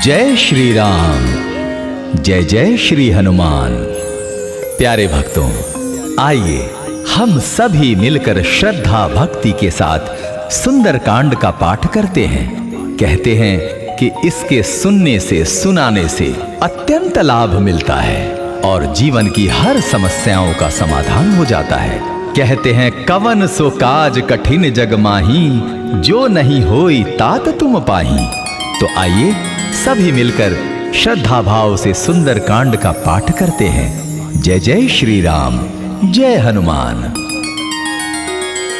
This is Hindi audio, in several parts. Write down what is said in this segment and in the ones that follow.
जय श्री राम, जय जय श्री हनुमान। प्यारे भक्तों, आइए हम सभी मिलकर श्रद्धा भक्ति के साथ सुंदर कांड का पाठ करते हैं। कहते हैं कि इसके सुनने से, सुनाने से अत्यंत लाभ मिलता है और जीवन की हर समस्याओं का समाधान हो जाता है। कहते हैं कवन सो काज कठिन जग माही, जो नहीं होई तात तुम पाही। तो आइए सभी मिलकर श्रद्धा भाव से सुंदर कांड का पाठ करते हैं। जय जय श्री राम, जय हनुमान।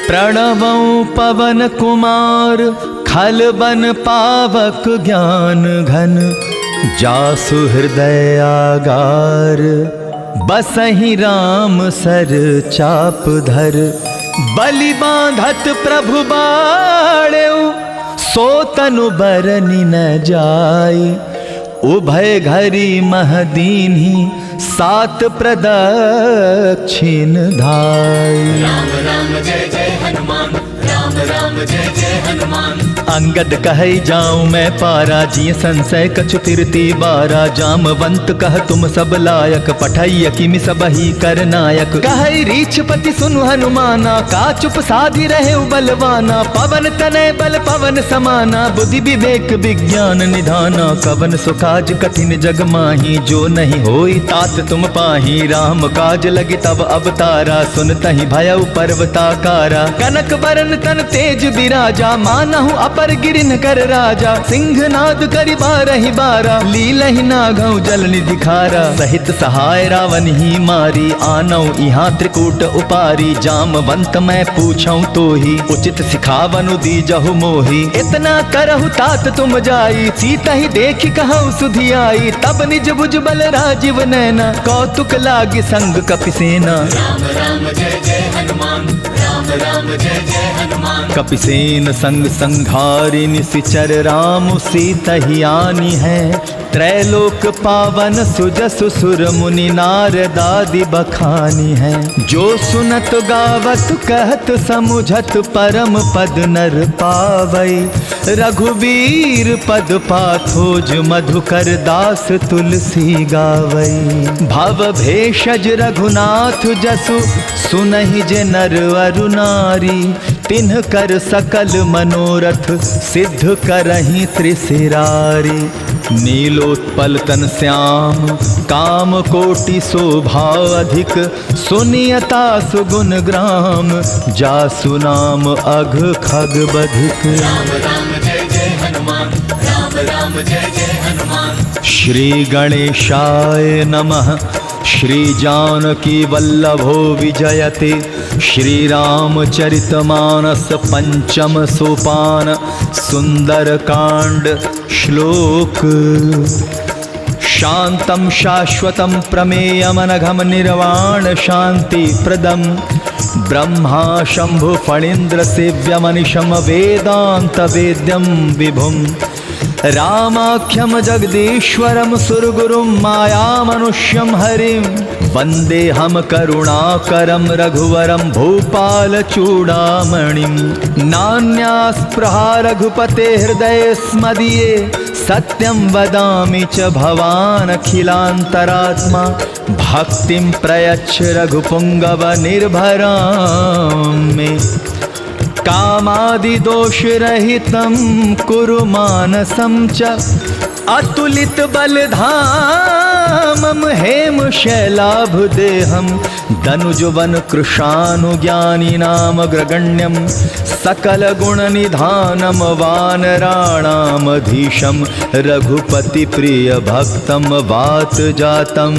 प्रणवं पवन कुमार, खल बन पावक ज्ञान घन, जासु हृदय आगार, बसहि राम सर चाप धर। बलि बांधत प्रभु बाड़ेउ, सो तनु बरनि न जाय। उभय घरी मह दीन्ही, सात प्रदक्षिण धाय। राम राम जय जय हनुमान, राम राम जय जय हनुमान। अंगद कहै जाऊं मैं पारा, जिय संशय कछु फिरती बारा। जामवंत कह तुम सब लायक, पठैय किमि सबहि कर नायक। कहै रीछपति सुनु हनुमाना, का चुप साधि रहे बलवाना। पवन तनय बल पवन समाना, बुद्धि विवेक विज्ञान निधाना। कवन सो काज कठिन जग माही, जो नहीं होई तात तुम पाही। राम काज लगी तब अवतारा, सुनतहि भयउ पर्वताकारा। कनक बरन तन तेज बिराजा, मानहु अपर गिरिन कर राजा। सिंहनाद करि बारहि बारा, लीलहि नागौ जल निधि खारा। सहित सहाय रावण ही मारी, आनौ इहाँ त्रिकूट उपारी। जामवंत मैं पूछऊं तोही, उचित सिखावनु दीजहु मोही। इतना करहु तात तुम जाई, सीतहि देखि कहु सुधियाई। तब निज भुज बल राजीव नैना, कौतुक लागी संग कपिसेना। राम राम जय जय हनुमान, राम राम जय जय हनुमान। कपिसेन संग संघारि निशिचर, राम सीतहि आनी है। त्रैलोक पावन सुजसु सुर मुनि नारदादि बखानी है। जो सुनत गावत कहत समुझत, परम पद नर पावै। रघुवीर पद पाथोज, मधुकर दास तुलसी गावै। भव भेषज रघुनाथ जसु, सुनहि जे नर अरु नारी। तिन्ह कर सकल मनोरथ, सिद्ध करहि त्रिशिरारी। नीलोत्पल तन श्याम, काम कोटि शोभा अधिक। सुनियता सुगुण ग्राम, जासु नाम अघ खग बधिक। राम राम जय जय हनुमान, राम राम जय जय हनुमान। श्री गणेशाय नमः। श्री जानकी वल्लभो विजयते। श्री रामचरितमानस पंचम सोपान। सुंदर कांड श्लोक। शांतं शाश्वतं प्रमेयमनघं निर्वाण शांति प्रदम। ब्रह्मा शंभु फणीन्द्र सेव्यमनिशम, वेदांत वेद्यं विभुम। रामाख्यम जगदीश्वरम, सुरगुरुम माया मनुष्यम हरिम। वंदे हम करुणाकरम, रघुवरम भूपाल चूड़ामणिम। नान्यास्पृहा रघुपते हृदये स्मदीये, सत्यं वदामि च भवान् अखिलान्तरात्मा। भक्तिं प्रयच्छ रघुपुंगव निर्भरां मे। कामादि दोष रहितं कुरु मानसं च। अतुलित बलधामं हेम शैलाभदेहं। दनुजवन कृशानुज्ञानिनाम ग्रगण्यं। सकल गुण निधानम वानराणामधीशं। रघुपति प्रिय भक्तम वात जातं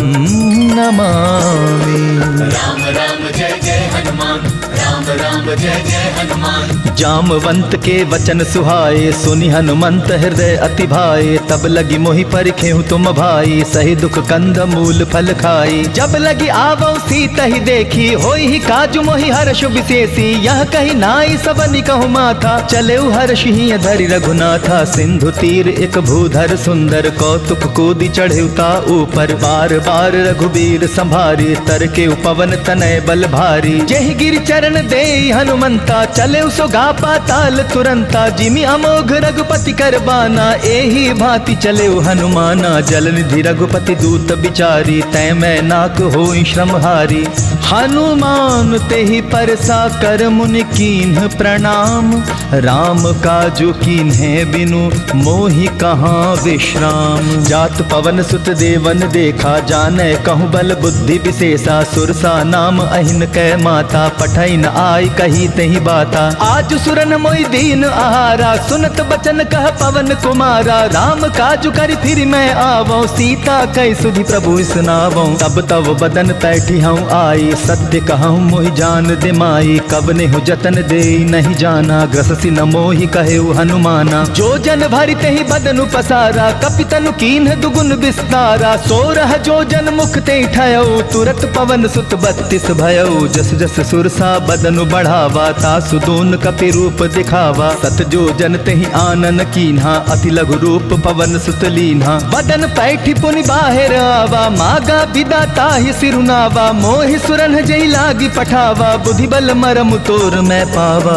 नमामि। राम राम जय जय हनुमान, राम राम जय जय हनुमान। जामवंत के वचन सुहाए, सुनि हनुमंत हृदय अति भाए। तब लगी मोहि परिखेहु तुम भाई, सही दुख कंद मूल फल खाई। जब लगी आवौ सीतहि देखी, होई ही काजु मोहि हर्ष विशेषी। यह कही नाई सबनि कहु माथा, चलेउ हर्ष ही धरि रघुनाथा। सिंधु तीर एक भूधर सुंदर, कौतुक कूदि चढ़ेउ ता ऊपर। बार बार रघुबीर संभारी, तर के पवन तनय बल भारी। जेहि गिर चरण शरण दे हनुमंता, चले सोगा पाताल तुरंता। जिमि अमोघ रघुपति कर बाना, एही भांति चले हनुमाना। जल निधि रघुपति दूत बिचारी, तै मैं नाक होई श्रमहारी। हनुमान तेहि परसा कर मुनि कीन्ह प्रणाम। राम काजु कीन्हे बिनु मोहि कहाँ विश्राम। जात पवन सुत देवन देखा, जानै कहूँ बल बुद्धि विशेषा। सुरसा नाम अहिन कै माता, पठै न आई कही तही बाता। आज सुरन मोहि दीन आहारा, सुनत बचन कह पवन कुमारा। राम काजु करि फिर मैं आवो, सीता कै सुधि प्रभु सुनावो। तब तब बदन पैठी हूँ आई, सत्य कहूँ मोहि जान दे माई। कब ने हो जतन दे नहीं जाना, ग्रससी न मोहि कहे हनुमाना। जो जन भरि तेहि बदनु पसारा, कपितनु कीन्ह दुगुन विस्तारा। सोरह जो जन मुख ते ठयऊ, तुरत पवन सुत 32 भयऊ। जस जस सुरसा बदनु बढ़ावा, तासु दोन कपि रूप दिखावा। सत जो जन तेहि आनन कीन्हा, अति लघु रूप पवन सुत लीन्हा। बदन पैठी पुनि बाहिर आवा, मागा बिदा ताहि सिरुनावा। मोहि सुरन जई लागी पठावा, बुद्धि बल मरम तोर मैं पावा।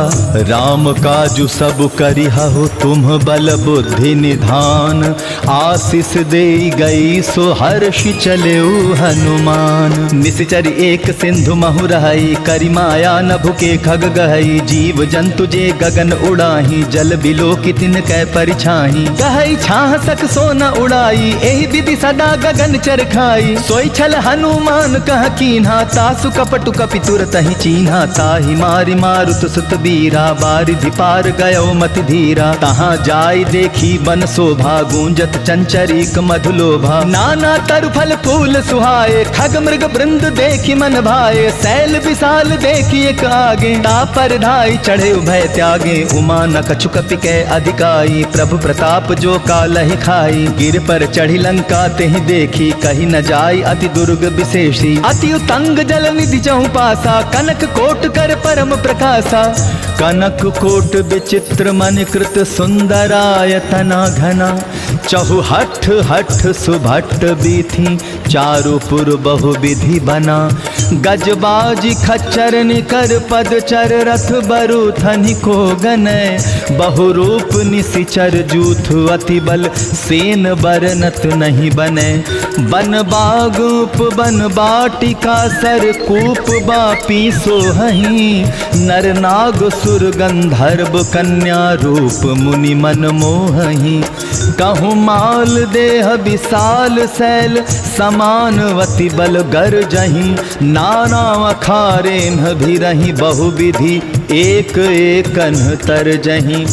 राम काजु सब करिहु तुम बल बुद्धि निधान। आशीष दे गई सो हर्ष चलेउ हनुमान। निश्चर एक सिंधु महु रहई, करि माया न भुके खग गहई। जीव जंतु जे गगन उड़ाही, जल बिलो कितिन कै परिछाही। गहई छाह सक सो न उड़ाई, एहि विधि सदा गगन चर खाई। सोई छल हनुमान कह कीन्हा, तासु कपटु कपि तुरत ही चीन्हा। ताहि मारि मारुत सुत बीरा, बारिधि पार गयो मति धीरा। तहाँ जाय देखी बन शोभा, गूंजत चंचरीक मधुलोभा। नाना तरु फल फूल सुहाए, खग मृग वृंद देखी मन भाए। शैल विशाल देखी एक आगे, तापर ढाई चढ़े उभय त्यागे। उमा न कछु कपि कै अधिकाई, प्रभु प्रताप जो कालहि खाई। गिर पर चढ़ी लंका तेहि देखी, कही न जाय अति दुर्ग विशेषी। अति उतंग जल निधि चहु पासा, कनक कोट कर परम प्रकाशा। कनक कोट विचित्र मन कृत, सुंदरायतना घना। चहु हठ हठ सुभट बीथी, चारुपुर बहु विधि बना। गजबाजी खच्चर निकर पद चर, रथ बरु थनि को गनय। बहुरूप निशिचर जूथ, अति बल सेन बरनत नहीं बने। बन बाग उपवन बाटिका, सर कूप बापी सोहहीं। नर नाग सुर गंधर्व, कन्या रूप मुनि मन मोहहीं। कहूँ माल देह विशाल शैल, समानवती बल गर जहीं। नाना अखारे भी रही, बहुविधि एक एकन तर जहीं।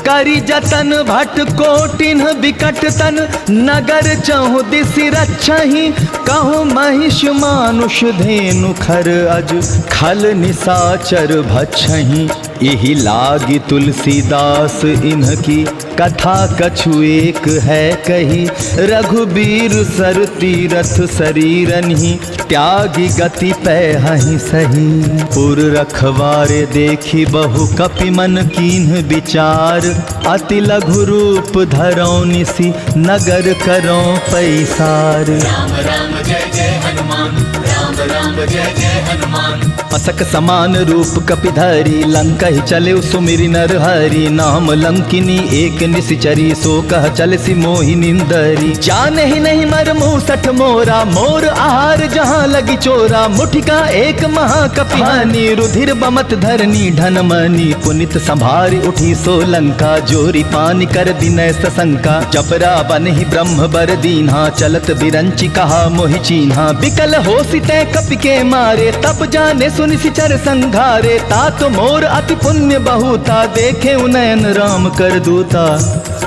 करी जतन भट कोटिन विकट तन, नगर चहु दिसि रक्षहि। कहूँ महिष मानुष धेनु खर अज, खल निसाचर भक्षहि। यही लागी तुलसीदास इनकी, कथा कछु एक है कही। रघुबीर सर तीरथ शरीरनि, त्यागी गति पैहहि सही। पुर रखवारे देखी बहु कपि मन कीन्ह विचार। अति लघु रूप धरौ निसि, नगर करौ पैसार। राम राम जय जय हनुमान, राम राम जय जय हनुमान। असक समान रूप कपिधरी, लंकहि चले सुमिरि नर हरि। नाम लंकिनी एक निशिचरी, सो कह चल सि मोहि निंदरी। जाने ही नहीं मर मूसठ मोरा, मोर आहार जहाँ लगी चोरा। मुठिका एक महाकपिहानी, रुधिर बमत धरनी ढन मनी। पुनित संभारी उठी सो लंका, जोरी पानी कर विनय सशंका। जबरा बन ही ब्रह्म बर दीन्हा, चलत बिरंचि कहा मोहि चीन्हा। बिकल होसि तै कपि के मारे, तब जाने सुनि सिचर संघारे। तात मोर अति पुण्य बहुता, देखे उनयन राम कर दूता।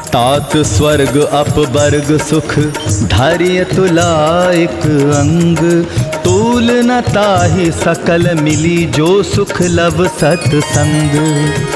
तात स्वर्ग अपवर्ग सुख, धैर्य तुलाइक अंग। तूल न ताहि सकल मिली, जो सुख लब सतसंग।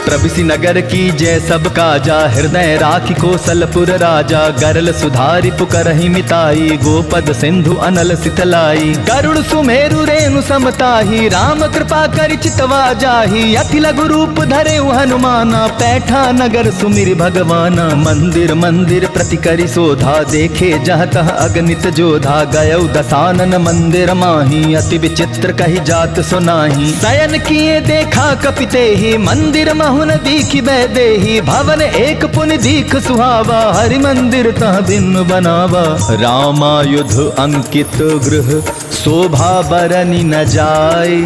प्रभिसि नगर की जय सब काजा, हृदय राखि कौशलपुर राजा। गरल सुधारि पुकरहि मिताई, गोपद सिंधु अनल सितलाई। गरुड़ सुमेरु रेणु समताही, राम कृपा करि चितवा जाही। अति लघु रूप धरे हनुमाना, पैठा नगर सुमिरि भगवाना। मंदिर मंदिर प्रति करि शोधा, देखे जह तह अगणित जोधा। गयौ दसानन मंदिर मा माही, अति विचित्र कही जात सुनाही। शयन किए देखा कपिते ही, मंदिर महुन दीखि बैदेही। भवन एक पुन दीख सुहावा, हरि मंदिर तह दिन बनावा। रामायुध अंकित गृह, शोभा बरनी न जाय।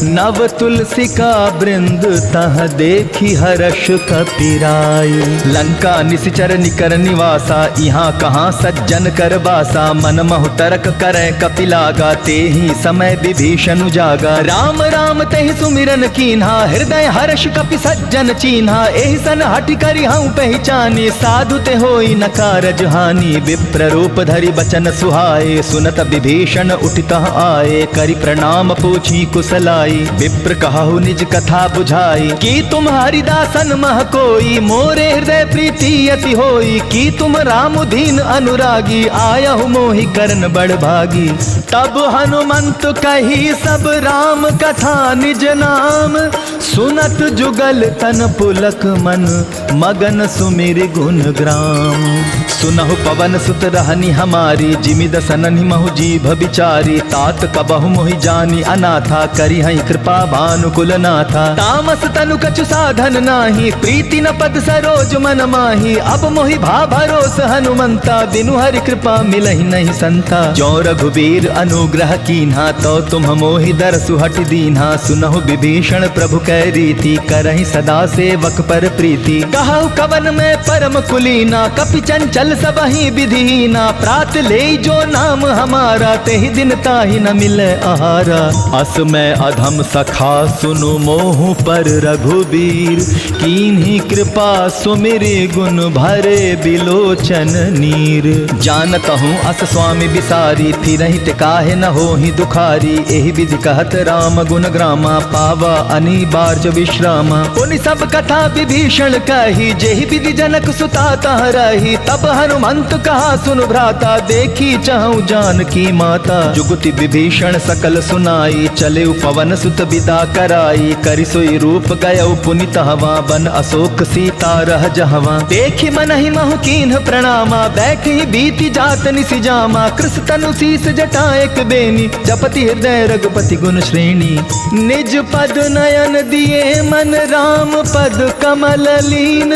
नव तुलसी का वृंद, तह देखी हर्ष कपिराय। लंका निशिचर निकर निवासा, यहाँ कहाँ सज्जन कर बासा। मन महु तरक करे कपिलागा, ते ही समय विभीषण जागा। राम राम तेहि सुमिरन कीन्हा, हृदय हर्ष कपि सज्जन चीन्हा। एहि सन हटि करि हऊँ पहचानी, साधु ते होई न कारज हानि। विप्र रूप धरि बचन सुहाए, सुनत विभीषण उठितः आए। करि प्रणाम पूछी कुशलाई, विप्र कहु निज कथा बुझाई। कि तुम हरिदासन मह कोई, मोरे हृदय प्रीति अति होई। कि तुम राम दीन अनुरागी, आयहु मोहि करन बड़ भागी। तब हनुमंत कही सब राम कथा निज नाम। सुनत जुगल तन पुलक मन, मगन सुमिर गुण ग्राम। सुनहु पवन सुत रहनी हमारी, जिमिद सननि महु जीभ बिचारी। तात कबहु मोहि जानी अनाथा, करी हई कृपा भानुकुल नाथा। तामस तनु कछु साधन नाही, प्रीति न पद सरोज मन माही। अब मोहि भा भरोस हनुमंता, बिनु हरि कृपा मिलहि नहीं संता। जो रघुबीर अनुग्रह कीन्हा, तो तुम मोहि दरसु हटि दीन्हा। सुनहु विभीषण प्रभु कै रीति, करहि सदा सेवक पर प्रीति। कहु कवन में परम कुलीना, कपि चंचल सबहि विधिहीना। प्रात ले जो नाम हमारा, तेहि दिन ताहि न मिले आहारा। अस मैं अधम सखा सुनु मोहु पर रघुबीर। कीन्ही कृपा सुमिरि गुण भरे बिलोचन नीर। जानत हूँ अस स्वामी बिसारी, फिरहि ते काहे न होहि दुखारी। एहि विधि कहत राम गुण ग्रामा, पावा अनिबार्ज विश्रामा। पुनि सब कथा विभीषण कही, जेहि विधि जनक सुता तह रही। तब हनुमंत कहा सुन भ्राता, देखी चाहूं जानकी माता। जुगति विभीषण सकल सुनाई, चले पवन सुत विदा कराई। करि सोई रूप गयौ पुनि तहवा, बन अशोक सीता रह जहवा। देखि मनहि महु कीन्ह प्रणामा, बैठि बीति जात निसि जामा। कृस तनु शीस जटा एक बेनी, जपति हृदय रघुपति गुण श्रेणी। निज पद नयन दिए मन, राम पद कमल लीन।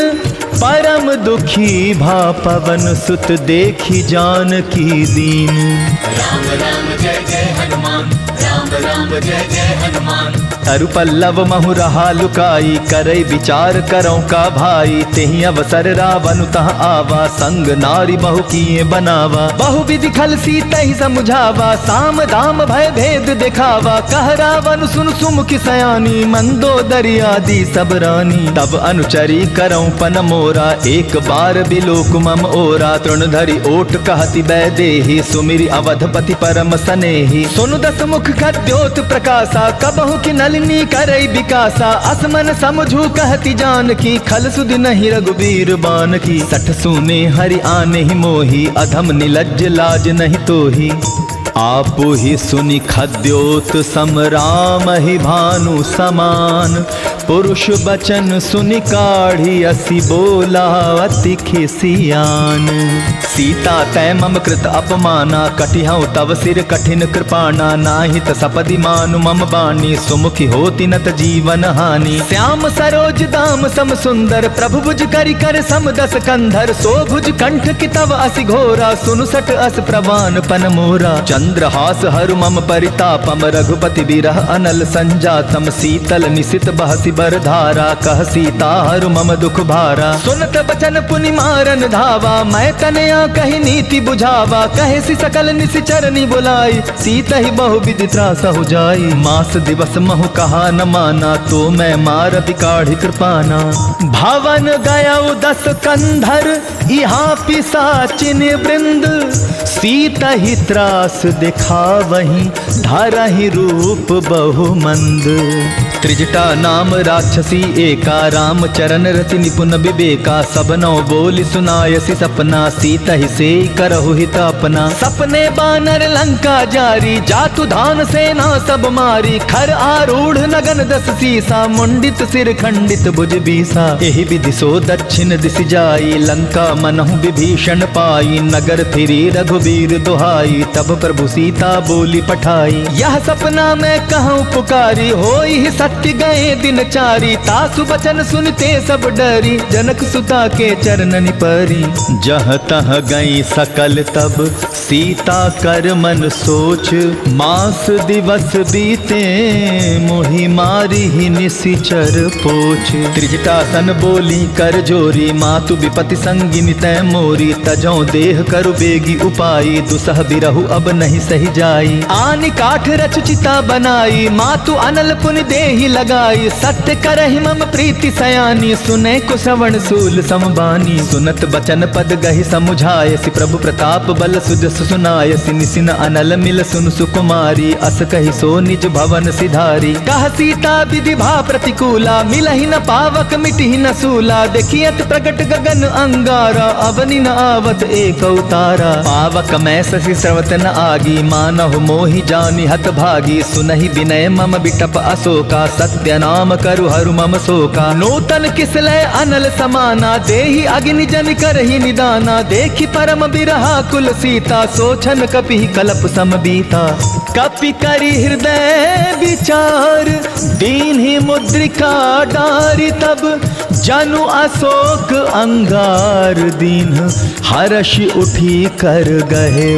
परम दुखी भा पवन सुत, देखी जानकी दीन। राम राम जय जय हनुमान, राम राम जय जय हनुमान। तरु पल्लव महु रहा लुकाई, करई विचार करौ का भाई। तेहि अवसर रावण तह आवा, संग नारी बहु किए बनावा। बहु विधि खल सीतहि समुझावा, साम दाम भय भेद दिखावा। कह रावण सुन सुमुखि सयानी, मंदोदरी आदि सब रानी। तब अनुचरी करौ पन मोरा, एक बार बिलोक मम ओरा। तृण धरि ओट कहति बैदेही, सुमिरि अवधपति परम सनेही। सुनु दस मुख खद्योत प्रकाशा, कबहु कि नलिनी करई विकासा। असमन समझू कहति जानकी, खल सुधि नहीं रघुबीर बानकी। सठ सुने हरि आने ही मोही, अधम निलज्ज लाज नहीं तोही। आपु ही सुनि खद्योत सम, राम ही भानु समान। पुरुष बचन सुनि काढ़ी, असी बोला अति खिसियान। सीता तै मम कृत अपमाना, कटिहउ तव सिर कठिन कृपाणा। नाहित सपदि मानु मम बानी, सुमुखी होति नत जीवन हानि। श्याम सरोज दाम सम सुंदर, प्रभु भुज करि कर सम दस कंधर। सो भुज कंठ की तव असि घोरा, सुनु सट अस प्रवान पन मोरा। चंद्रहास हरु मम परितापम, रघुपति बिरह अनल संजातम। शीतल निशित बहसि बर धारा, कह सीता हरु मम दुख भारा। सुनत बचन पुनि मारन धावा, मैं तनया कही नीति बुझावा। कहे सी सकल निशिचरनि बुलाई, सीता ही बहु विधि त्रास हो जाई। मास दिवस महु कहा न माना, तो मैं मार बिकाढ़ी कृपाना। भवन गया 10 कंधर, यहाँ पिशाचिन वृंद। सीता ही त्रास दिखावहीं, धरहि रूप बहु मंद। त्रिजटा नाम राक्षसी एका, राम चरण रति निपुण विवेका। सब नौ बोली सुनायसी सपना, सीता ही से करहु हित अपना। सपने बानर लंका जारी, जातु धान सेना सब मारी। खर आरूढ़ नगन दस सीसा, मुंडित सिर खंडित भुज बीसा। एहि विधि सो दक्षिण दिश जाई, लंका मनहु विभीषण पाई। नगर फिरी रघुबीर दुहाई, तब प्रभु सीता बोली पठाई। यह सपना मैं कहूँ पुकारी, होई ही सत्य गए दिन चारी। तासु बचन सुनते सब डरी, जनक सुता के चरणन परी। जह तह गई सकल तब सीता कर मन सोच, मास दिवस बीते मोहि मारी ही निशिचर पोछ। त्रिजटासन बोली कर जोरी, मातु विपति संगिनी तै मोरी। तजौ देह करु बेगी उपाई, दुसह बिरहु अब नहीं सही जाई। आनि काठ रच चिता बनाई, मातु अनल पुन देहि लगाई। सत्य करहि मम प्रीति सयानी, सुने को श्रवण सूल समबानी। सुनत बचन पद गहि समुझायसि, प्रभु प्रताप बल सुजस सुनायसि। निसिन अनल मिल सुन सुकुमारी, अस कहि सो निज भवन सिधारी। कह सीता विधि भा प्रतिकूला, मिलहि न पावक मिटहि न सूला। देखियत प्रगट गगन अंगारा, अवनि न आवत एक अवतारा। पावक मैं शशि स्रवत न आगी, मानहु मोहि जानि हत भागी। सुनहि विनय मम बिटप अशोका, सत्य नाम करु हरु मम शोका। नूतन किसलय अनल समाना, देहि अग्नि जन करहि निदाना। देखि परम बिरहा कुल सीता, सोचन कपि कलप सम बीता। कपि करि हृदय विचार, दीन्हि मुद्रिका डारि। तब जनु अशोक अंगार, दीन हर्ष उठी कर गहे।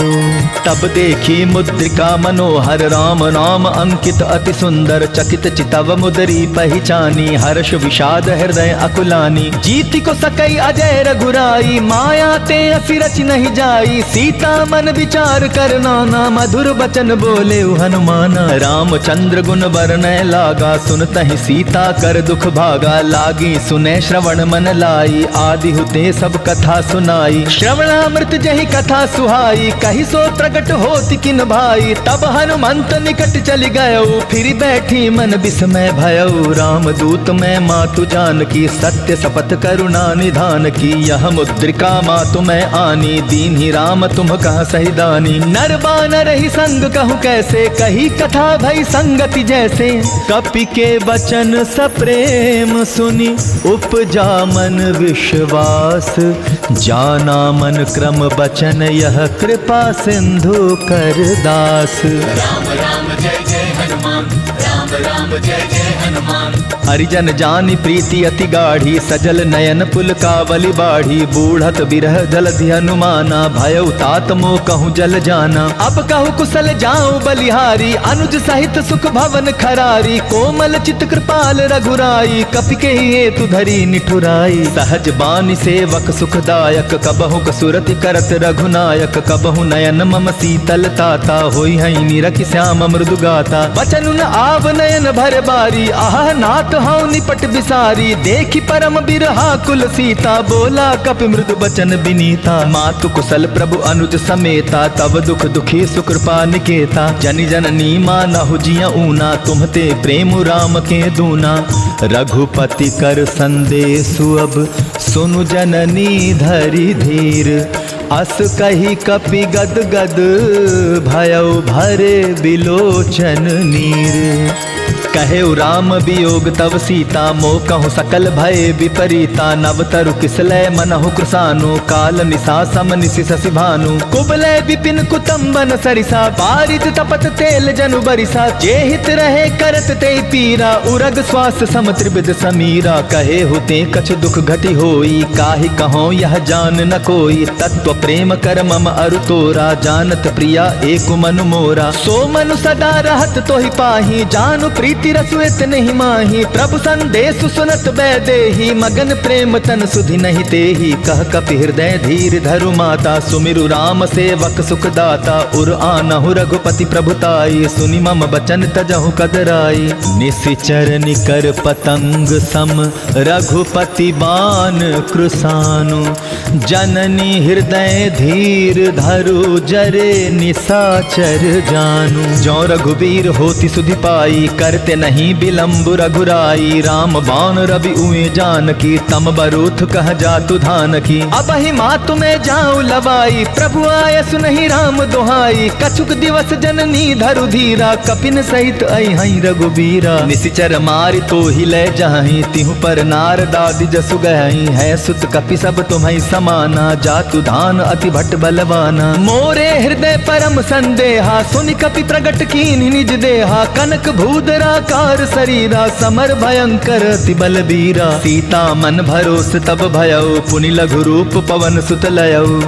तब देखी मुद्रिका मनोहर, राम नाम अंकित अति सुंदर। चकित चितव मुदरी पहचानी, हर्ष विषाद हृदय अकुलानी। जीति को सकई अजय रघुराई, माया ते असि रच नहीं जाई। सीता मन विचार कर नाना, मधुर बचन बोले हनुमाना। रामचंद्र गुण वर्णय लागा, सुनतहि सीता कर दुख भागा। लागी सुने श्रवण मन लाई, आदि हुते सब कथा सुनाई। श्रवणामृत जहि कथा सुहाई, कहि सो प्रगट होति किन भाई। तब हनुमंत निकट चली गयो, फिर बैठी मन विस्मय भयो। राम दूत मैं मातु जानकी, सत्य शपथ करुणा निधान की। यह मुद्रिका मातु मैं आनी, दीन ही राम तुम कह सही दानी। नर बानर ही संग कहूँ कैसे, कही कथा भई संगति जैसे। कपि के वचन सप्रेम सुनी, उपजा मन विश्वास। जाना मन क्रम बचन, यह कृपा सिंधु कर दास। राम राम जय जय हनुमान, राम राम जय जय हनुमान। हरिजन जानि प्रीति अति गाढ़ी, सजल नयन पुलकावली बाढ़ी। बूढ़त बिरह जलधि हनुमाना, भयउ तात मोह कहूँ जल जाना। अब कहूँ कुशल जाऊं बलिहारी, अनुज सहित सुख भवन खरारी। कोमल चित कृपाल रघुराई, कपि के हेतु धरी निठुराई। सहज बानी सेवक सुखदायक, कबहु कसुरति करत रघुनायक। कबहु नयन मम शीतल ताता, होई हई निरखि श्याम मृदु गाता। बचन न आव नयन भर बारी, आह नाथ हऊ निपट बिसारी। देखि परम बिरहा कुल सीता, बोला कपि मृदु बचन बिनीता। मातु कुशल प्रभु अनुज समेता, तब दुख दुखी सुकृपा निकेता। जनि जननी मानहु जिया ऊना, तुम्हते प्रेम राम के दूना। रघुपति कर संदेशु अब, सुनु जननी धरि धीर। अस कही कपि गद गद, भयउ भरे बिलोचन नीर। कहे राम वियोग तव सीता, मोह कहूँ सकल भय विपरीता। नव तरु किसलय मनहु कृसानु, काल निशा सम निशि शशि भानु। कुबलय विपिन कुतुम्बन सरिसा, बारिज तपत तेल जनु बरिसा। जे हित रहे करत ते पीरा, उरग श्वास सम त्रिविध समीरा। कहे हुते कछ दुख घटी होई, काहि कहो यह जान न कोई। तत्व प्रेम कर मम अरु तोरा, जानत प्रिया एक मनु मोरा। सो मनु सदा रहत तोहि पाही, जानु प्रीति रसुएत नहीं माही। प्रभु संदेश सुनत बैदेही, मगन प्रेम तन सुधि नहीं तेही। कह कपि हृदय धीर धरु माता, सुमिरु राम सेवक सुखदाता। उर आनहु रघुपति प्रभुताई, सुनि मम बचन तजहु कदराई। निशिचर निकर पतंग सम, रघुपति बान कृसानु। जननी हृदय धीर धरु, जरे निशाचर जानु। जो रघुबीर होति सुधि पाई, कर करते नहीं विलम्ब रघुराई, राम बाण रवि उए जानकी, तम बरूथ कह जातु धान की। अब ही मातु में जाऊं लवाई, प्रभु आय सुनहि राम दोहाई, कछुक दिवस जननी धरु धीरा, कपिन सहित अहि रघुबीरा। निशिचर मारि तो ही ले जहीं, तिहु पर नारदादि जसु गहीं, है सुत कपि सब तुम्हें समाना, जातु धान अति भट बलवाना। मोरे हृदय परम संदेहा, सुनि कपि प्रगट कीन्हि निज देहा, कनक भूधराकार शरीरा, समर भयंकर अति बलबीरा। सीता मन भरोस तब भयउ, पुनि लघु रूप पवन सुत लयउ,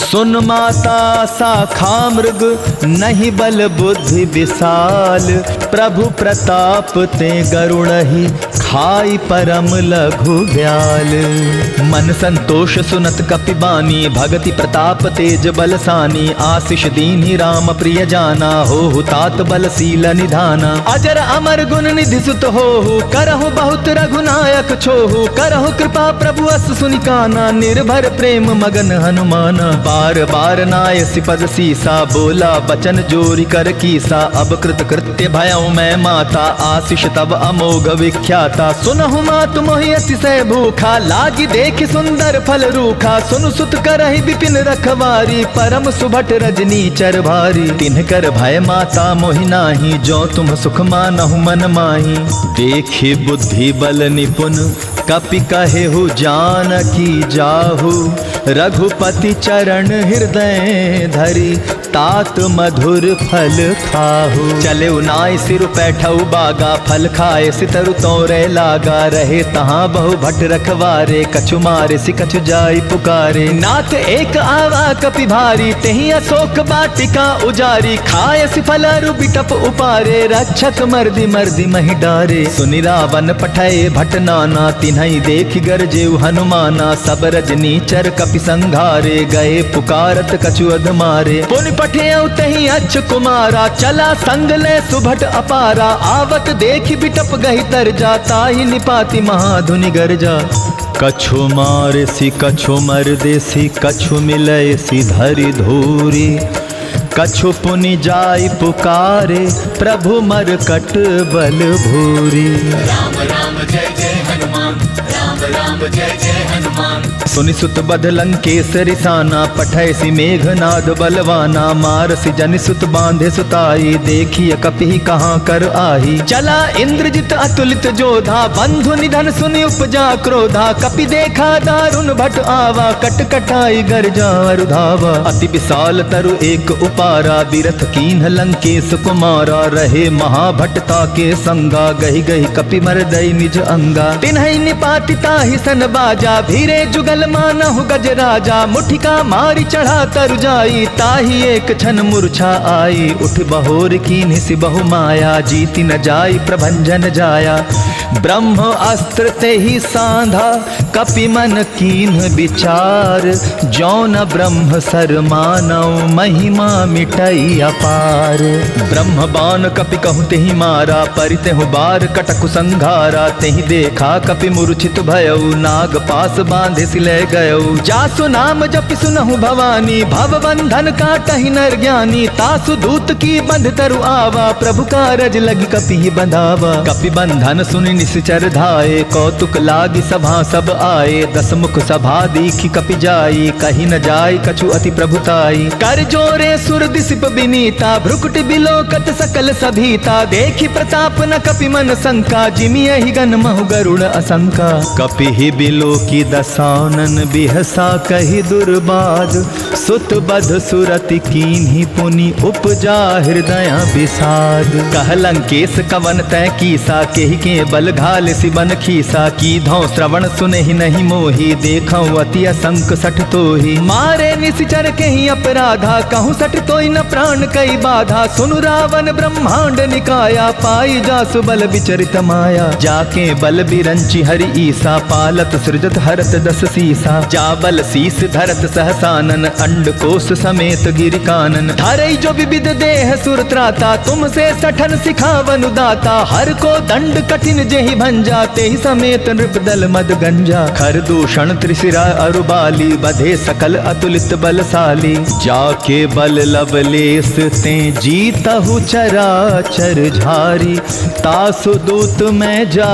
सुन माता साखा मृग नहीं बल बुद्धि विशाल, प्रभु प्रताप ते गरुड़हि खाई परम लघु ब्याल। मन संतोष सुनत कपि बानी, भगति प्रताप तेज बलसानी, आशीष दीन्हि राम प्रिय जाना, हो तात बलशील निधाना। अजर अमर गुण निधि सुत होहु, करहु बहुत रघुनायक छोहु, करहु कृपा प्रभु अस सुनिकाना, निर्भर प्रेम मगन हनुमाना। बार बार नायसि पद सीसा, बोला बचन जोरी कर कीसा, अब कृत कृत्य भयउ मैं माता, आशीष तब अमोघ विख्याता। सुनहु मातु मोहि अतिशय भूखा, लागी देखि सुंदर फल रूखा, सुनु सुत करहि विपिन रखवारी, परम सुभट रजनी चर भारी। तिनकर भय माता मोहि नाही, जो तुम सुख मानहु मन माही, देखि बुद्धि बल निपुण कपि कहेहु जानकी जाहु, रघुपति चरण हृदय धरि, तात मधुर फल खाहु। चले नाय सिर पैठऊ बागा, फल खाए सितरु तोरे लागा, रहे तहाँ बहु भट रखवारे, कछु मारे सि कछु जाई पुकारे। नाथ एक आवा कपि भारी, तेहि अशोक बाटिका उजारी, खाए सि फल अरु बिटप उपारे, रक्षक मर्दि मर्दि महि डारे। सुनि रावण पठय भट नाना, तिन्हई देख गरजेउ हनुमाना, सब रजनी चर कपि संघारे, गए पुकारत कछु अध मारे। पुनि पठेउ तहि अच्छ कुमारा, चला संग ले सुभट अपारा, आवत देखि बिटप गहि तर जा, ताहि निपाति महाधुनि गर्जा। कछु मारे सि कछु मर्दे सि, कछु मिलय सि धरि धूरी, कछु पुनि जाय पुकारे, प्रभु मरकट बल भूरी। राम राम जय जय हनुमान, राम राम जय जय हनुमान। सुनि सुत बध लंकेश रिसाना, पठय सि मेघनाद बलवाना, मारसि जनि सुत बांधे सुताई, देखिय कपि कहाँ कर आही। चला इंद्रजित अतुलित जोधा, बंधु निधन सुनि उपजा क्रोधा, कपि देखा दारुण भट आवा, कट कटाई गर्जा अरु धावा। अति विशाल तरु एक उपारा, बिरथ कीन्ह लंकेश कुमारा, रहे महाभटता के संगा, गहि गहि कपि मरदई निज अंगा। तिन्हई निपाति ताहि सन बाजा, भीरे जुगल मानहु गज राजा, मुठिका मारी चढ़ा तरु जाई, ताहि एक क्षण मूर्छा आई। उठ बहोर कीन्हि सि बहु माया, जीति न जाई प्रभंजन जाया। ब्रह्म अस्त्र तेहि सांधा, कपि मन कीन्ह विचार, जौन ब्रह्म सर मानव, महिमा मिटई अपार। ब्रह्म बाण कपि कहु तेहि मारा, परितेहु बार कटकु संघारा, तेहि देखा कपि मूर्छित भयउ, नाग पास बांधे सिले गयउ। जासु नाम जपि सुनहु भवानी, भव बंधन काटहि नर ज्ञानी, तासु दूत की बंध तरु आवा, प्रभु कारज लगी कपि ही बंधावा। कपि बंधन सुनि निश्चर धाये, कौतुक लागी सभा सब आए, दस मुख सभा दीखि कपि जाई, कहि न जाय कछु अति प्रभुताई। कर जोरे सुर दिसिप बिनीता, भ्रुकुट बिलोकत सकल सभीता, देखि प्रताप न कपि मन शंका, जिमियहि गन महु गरुड़ असंका। कपि ही बिलोकी दसानन, बिहसा कहि दुर्बाद, सुत बध सुरति कीन्हि पुनि उपजा हृदय विषाद। कह लंकेश कवन तै कीसा, केहि के बल घाल सि बन खीसा, कीधौ श्रवण सुनहि नहीं मोहि, देखौ अति असंक सठ तोहि। मारे निशिचर केहि अपराधा, कहूँ सठ तोहि न प्राण कई बाधा, सुनु रावण ब्रह्मांड निकाया, पाई जासु बल विचरित माया। जाके बल बिरंचि हरि ईसा, पालत सृजत हरत दस सीसा। जाबल शीस धरत सहसानन अंडकोश समेत गिर कानन। धरई जो विविध देह सुर त्राता तुमसे सठन सिखावन दाता। हर को दंड कठिन जेहि भंजा तेहि समेत नृपदल मद गंजा। खर दूषण त्रिशिरा अरुबाली बधे सकल अतुलित बलशाली। जाके बल लवलेस ते जीतहु चराचर झारी। तासु दूत मैं जा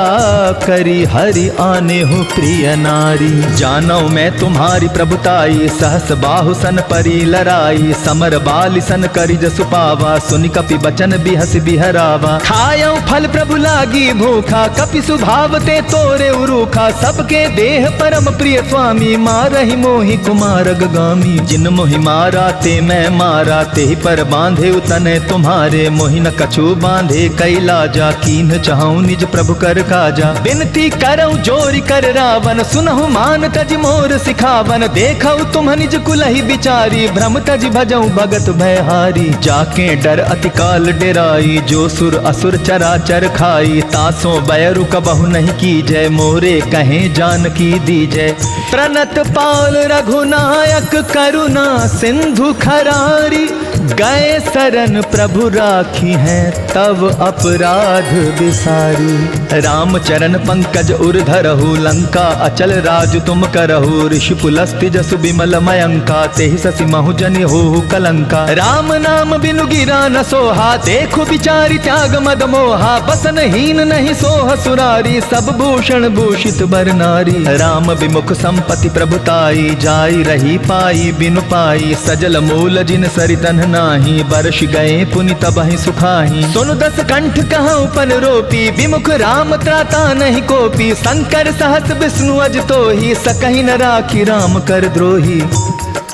करी हरि आने हो प्रिय नारी। जानौ मैं तुम्हारी प्रभुताई सहस बाहु सन परी लराई। समर बाली सन करि जसु पावा सुनि कपि बचन बिहस बिहरावा। खायौ फल प्रभु लागी भूखा कपि सुभाव ते तोरे उरूखा। सबके देह परम प्रिय स्वामी मारहि मोहि कुमारग गामी। जिन मोहि मारा ते मैं मारा तेहि पर बांधे उतने तुम्हारे। मोहि न कछु बांधे कैलाजा कीन्ह चाहूं निज प्रभु कर काजा। बिनती करऊ जोरि कर रावण सुनहु मान तज मोर सिखावन। देखऊ तुम निज कुलहि बिचारी भ्रम तज भजऊ भगत भयहारी। जाके डर अति काल डेराई जो सुर असुर चराचर खाई। तासों बैरु कबहु नहीं कीजय मोरे कहें जानकी दीजय। प्रणत पाल रघुनायक करुणा सिंधु खरारी। गए शरण प्रभु राखी हैं तब अपराध विसारी। राम चरण पंकज उर धरहु लंका अचल राज तुम करहु। ऋषि पुलस्त्य जसु बिमल मयंका तेहि ससि महु जनि होहु कलंका। राम नाम बिनु गिरा न सोहा देखु बिचारी त्याग मद मोहा। बसन हीन नहीं सोह सुरारी सब भूषण भूषित बर नारी। राम विमुख संपत्ति प्रभुताई जाई रही पाई बिनु पाई। सजल मूल जिन सरितन नाही बरष गए पुनि तबहि सुखाही। सुनु दस कंठ कहूँ पन रोपी विमुख राम त्राता नहीं कोपी। शंकर सहस विष्णु अज तोहि सकहि न राखी राम कर द्रोही।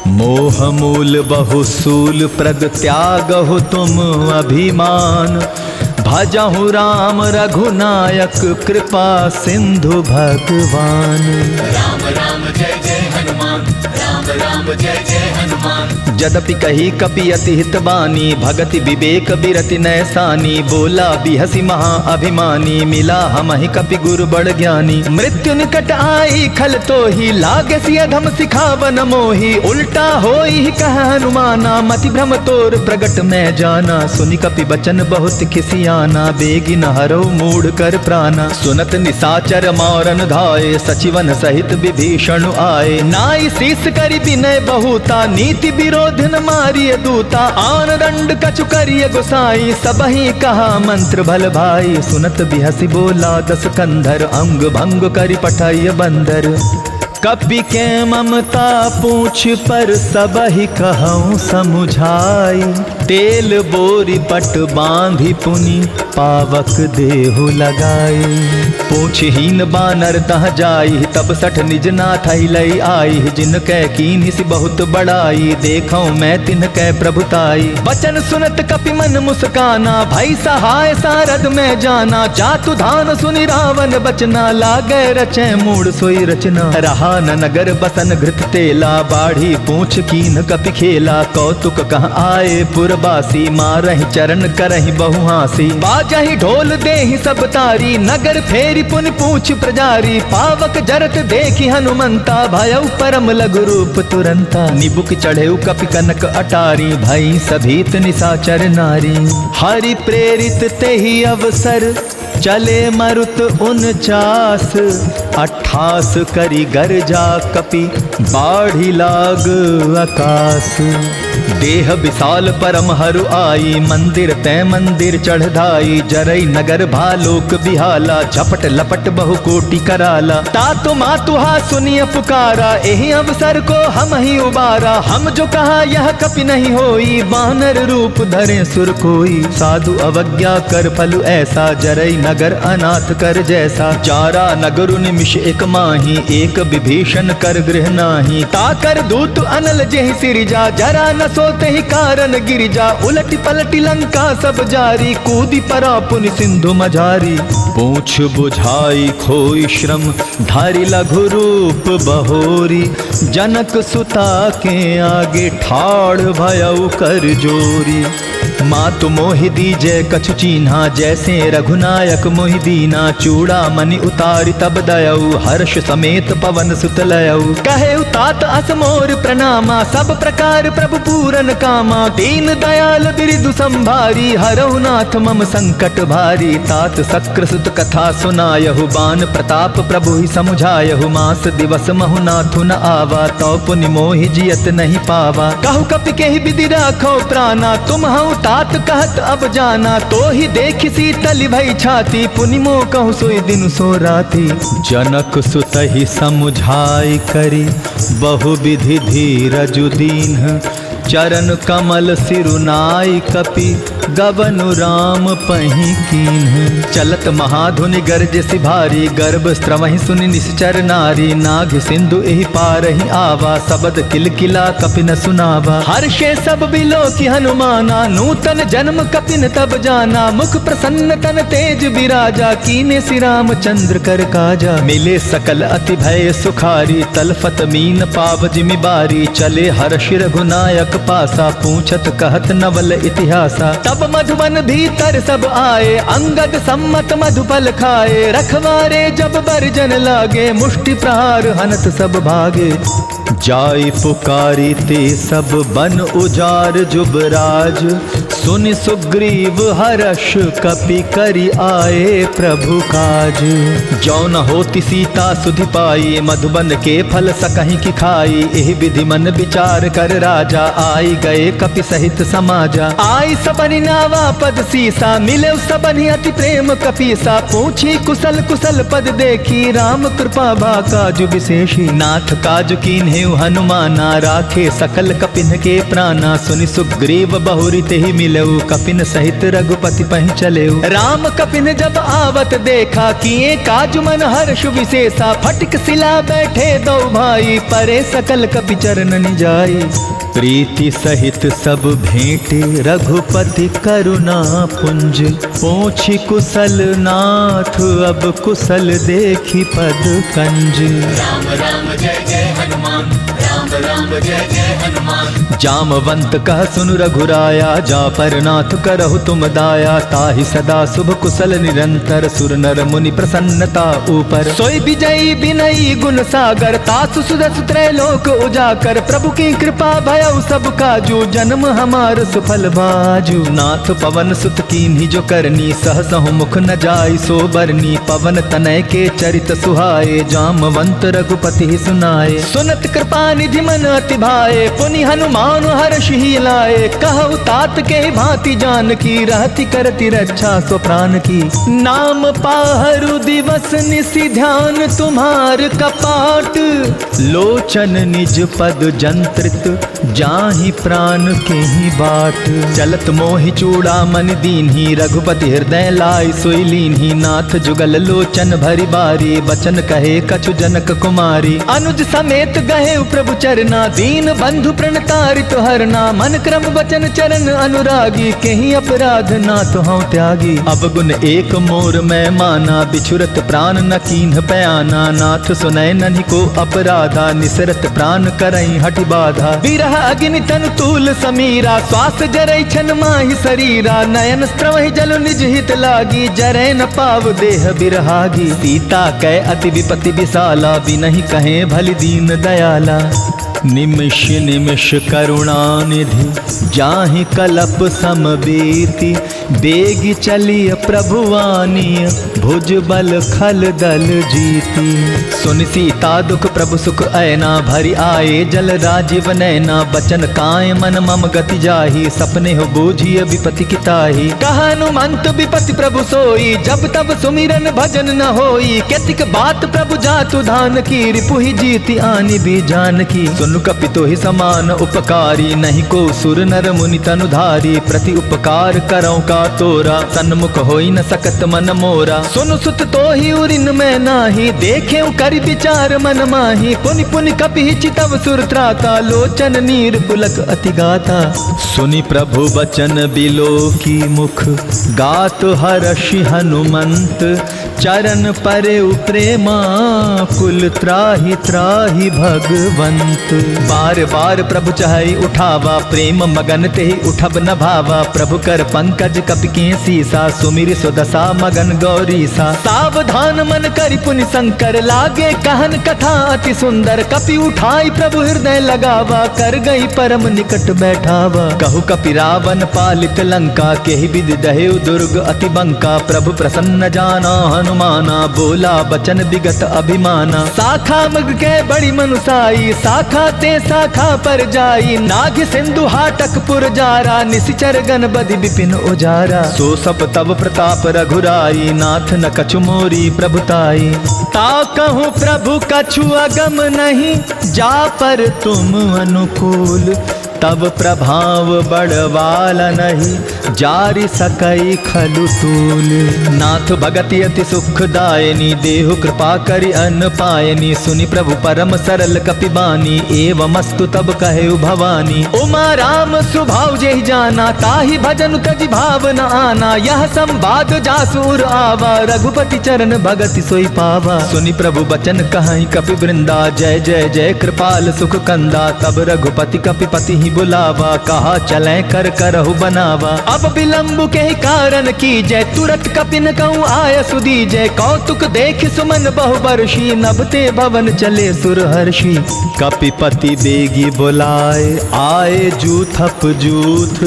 मोह मूल बहुसूल प्रद त्याग हो तुम अभिमान। भजहु राम रघुनायक कृपा सिंधु भगवान। राम राम जय जय हनुमान राम राम जय जय हनुमान। जदपि कही कपि अति हित बानी भगति विवेक बिरति नैसानी। बोला बिहसी महा अभिमानी मिला हमहि कपि गुरु बड़ ज्ञानी। मृत्यु निकट आई खल तोहि लागे सिय अधम सिखावन मोहि। उल्टा होई कह हनुमाना मति भ्रम तोर प्रगट मैं जाना। सुनि कपि बचन बहुत खिसियाना बेगी न हरो मूढ़ कर प्राणा। सुनत निसाचर मारन धाये सचिवन सहित विभीषण आए। नाई शीस करि विनय बहुता नीति विरोध न मारिय दूता। आन दंड कछु करिय गोसाई सबहि कहा मंत्र भल भाई। सुनत बिहसी बोला दस कंधर अंग भंग करि पठाइय बंदर। कपि के ममता पूछ पर सबहि कहूँ समुझाई। तेल बोरी पट बांधि पुनि पावक देहु लगाई। पूछहीन बानर तह जाई तब सठ निज नाथ लई आई। जिन कै कीन्हि सि बहुत बड़ाई देखौ मैं तिन कै प्रभुताई। वचन सुनत कपि मन मुस्काना भई सहाय सारद में जाना। जातु धान सुनि रावण बचना लागे रचै मूढ़ सोई रचना। रहा न नगर बसन घृत तेला बाढ़ी पूछ कीन कपि खेला। कौतुक कहाँ आए पुरबासी मारहि चरण करहि बहु हासी। बाजहि ढोल देहि सब तारी नगर फेरी पुनि पूछ प्रजारी। पावक जरत देखि हनुमंता भयउ परम लघु रूप तुरंता। निबुक चढ़ेउ कपि कनक अटारी भई सभीत निसाचर नारी। हरि प्रेरित तेहि अवसर चले मरुत 49 28 करी गर्जा कपि बाढ़ी लाग आकाश। देह विशाल परम हरु आई मंदिर तै मंदिर चढ़धाई। जरई नगर भालोक बिहाला झपट लपट बहु कोटि कराला। तातु मातुहा सुनिय पुकारा एहि अवसर को हम ही उबारा। हम जो कहा यह कपि नहीं होई बानर रूप धरे सुर कोई। साधु अवज्ञा कर फल ऐसा जरई नगर अनाथ कर जैसा। चारा नगर निमिष एक माही एक विभीषण कर गृह नाही। ताकर दूत अनल जेहि सिरिजा जरा न सोते ही कारण गिरिजा। उलटी पलटी लंका सब जारी कूदी परा पुनि सिंधु मझारी। पूछ बुझाई खोई श्रम धारी लघु रूप बहोरी। जनक सुता के आगे ठाड़ भयउ कर जोरी। मातु मोहि दीजै कछु चीन्हा, जैसे रघुनायक मोहि दीना। चूड़ा मणि उतारि तब दयऊ, हर्ष समेत पवन सुत लयऊ। कहे तात अस मोर प्रणामा, सब प्रकार प्रभु पूरन कामा। दीन दयाल बिरदु संभारी, हरहु नाथ मम संकट भारी। तात शक्र सुत कथा सुनायहु, बान प्रताप प्रभु ही समुझायहु। मास दिवस महु नाथु न आवा, तो पुनि मोहि जियत नहीं पावा। कहु कपि केहि विधि राखो प्राणा, तुम हऊ तात कहत अब जाना। तो ही देख शीतल भई छाती, पुनि मो कहु सोई दिन सो राती। जनक सुत ही समुझाई करी, बहु विधि धीरजु दीन्ह। चरण कमल सिरुनाई कपि, गबनु राम पहि कीन्ह। चलत महाधुनि गर्ज सिभारी, गर्भ स्त्रवहि सुनि निश्चर नारी। नाग सिंधु एहि पारहि आवा, सबद किलकिला कपिन सुनावा। हर्षे सब बिलो की हनुमाना, नूतन जन्म कपिन तब जाना। मुख प्रसन्न तन तेज विराजा, कीने श्री राम चंद्र कर काजा। मिले सकल अति भय सुखारी, तलफत मीन पाव जिमि बारी। चले हर्ष रघुनायक पासा, पूछत कहत नवल इतिहासा। तब मधुबन भीतर सब आए, अंगद सम्मत मधुफल खाए। रखवारे जब बरजन लागे, मुष्टि प्रहार हनत सब भागे। जाई पुकारी ते सब बन उजार जुबराज। सुनि सुग्रीव हर्ष कपि करि आए प्रभु काज। जो न होती सीता सुधि पाई, मधुबन के फल सकहीं की खाई। एहि विधि मन विचार कर राजा, आई गए कपि सहित समाजा। आई सबनि नावा पद सीसा, मिले सबनि अति प्रेम कपीसा। पूछी कुशल कुशल पद देखी, राम कृपा भा काजु विशेषी। नाथ काजु कीन्हेउ हनुमाना, राखे सकल कपिन के प्राणा। सुनि सुग्रीव बहुरी तेहि मिलऊ, कपिन सहित रघुपति पहि चलेऊ। राम कपिन जब आवत देखा, किए काजु मन हर्ष विशेषा। फटिक सिला बैठे दो भाई, परे सकल कपि चरणनि जाई। प्रीति सहित सब भेंटे, रघुपति करुणा पुंज। पूछी कुशल नाथ, अब कुशल देखी पद कंज। राम राम जय जय हनुमान, राम राम जय जय हनुमान। जामवंत कह सुन रघुराया, जा पर नाथ करहु तुम दाया। ताहि सदा शुभ कुशल निरंतर, सुर नर मुनि प्रसन्नता ऊपर। सोई विजयी विनयी गुण सागर, तासु सुदस त्रैलोक उजाकर। प्रभु की कृपा भयउ सब काजू, जन्म हमार सुफल बाजू। नाथ पवन सुत कीन्ही जो करनी, सहसहु मुख न जाई सो बरनी। पवन तनय के चरित सुहाए, जामवंत रघुपति ही सुनाए। सुनत कृपा निधि मन अति भाए, पुनि हनुमान हर्ष ही लाए। कहु तात के भांति जान की, रहति करति रक्षा सो प्राण की। नाम पाहरु दिवस निसि ध्यान, तुम्हार कपाट। लोचन निज पद जंत्रित, जाहि प्राण के ही बाट। चलत मोहि चूड़ा मन दीन्ही, रघुपति हृदय लाई सोई लीन्ही। नाथ जुगल लोचन भरी बारी, बचन कहे कछु जनक कुमारी। अनुज समेत गहे प्रभु चरना, दीन बंधु प्रणतारित हरना। मन क्रम बचन चरण अनुरागी, केहि अपराध नाथ हूँ त्यागी। अब गुण एक मोर मैं माना, बिछुरत प्राण न कीन्ह पयाना। नाथ सुनय ननि को अपराधा, निसरत प्राण करई हटि बाधा। विरह अग्नि तनु तूल समीरा, श्वास जरै छन माहि शरीरा। नयन स्त्रवहि जल निज हित लागी, जरै न पाव देह बिरहागी। सीता कै अति विपति विशाला, बिनहि कहे भलि दीन दयाला। निमिष निमिष करुणा निधि, जाहि कलप समबीति। बेग चलिय प्रभुवानिय, भुज बल खल दल जीती। सुन सीता दुख प्रभु सुख ऐना, भरि आए जल राजीव नैना। बचन काय मन मम गति जाहि, सपने हो बूझिय विपति किताहि। कहनुमंत विपति प्रभु सोई, जब तब सुमिरन भजन न होई। केतिक बात प्रभु जातु धान की, रिपुहि जीति आनि भी जान की। सुन कपि तोहि समान उपकारी, नहीं को सुर नर मुनि तनुधारी। प्रति उपकार करौ का तोरा, सन्मुख होई न सकत मन मोरा। सुन सुत तोहि उरिन मैं नाही, देखे कर विचार मन माही। पुनि पुनि कपि चितव सुर त्राता, लोचन नीर पुलक अति गाता। सुनि प्रभु बचन बिलो की मुख, गात हर्षि हनुमंत। चरण परे प्रेमा कुल त्राहि त्राहि भगवंत। बार बार प्रभु चाहि उठावा प्रेम मगन ते उठब न भावा। प्रभु कर पंकज कपिके सीसा सुमिर सुदशा मगन गौरीसा। सावधान मन करि पुनि शंकर लागे कहन कथा अति सुंदर। कपि उठाई प्रभु हृदय लगावा कर गई परम निकट बैठावा। कहु कपि रावण पालित लंका केहि विधि दहेउ दुर्ग अति बंका। प्रभु प्रसन्न जाना हनुमाना बोला बचन विगत अभिमाना। साखा मग के बड़ी मनुसाई साखा ते शाखा पर जाई। नाग सिंधु हाटक पुर जारा निशिचर गण बधि विपिन उजारा। सो सब तब प्रताप रघुराई नाथ न कछु मोरी प्रभुताई। ता कहूँ प्रभु कछु अगम नहीं जा पर तुम अनुकूल। तब प्रभाव बड़वाला नहीं जारि सकई खलु तूल। नाथ भगति अति सुखदायनी देहु कृपा करि अन्न पायनी। सुनि प्रभु परम सरल कपिबानी एवमस्तु तब कहेउ भवानी। उमा राम स्वभाव जेहि जाना ताहि भजन तजि भाव न आना। यह संवाद जासुर आवा रघुपति चरण भगति सोई पावा। सुनि प्रभु बचन कहाई कपि वृंदा जय जय जय कृपाल सुख कंदा। तब रघुपति कपिपति ही बुलावा कहा चलें कर करहु बनावा। अब विलंब के कारण की जय तुरत कपिन कहूँ आय सुधी जय। कौतुक देख सुमन बहु बरसी नभते भवन चले सुरहर्षि। कपिपति बेगी बुलाए आए जूथप जूथ।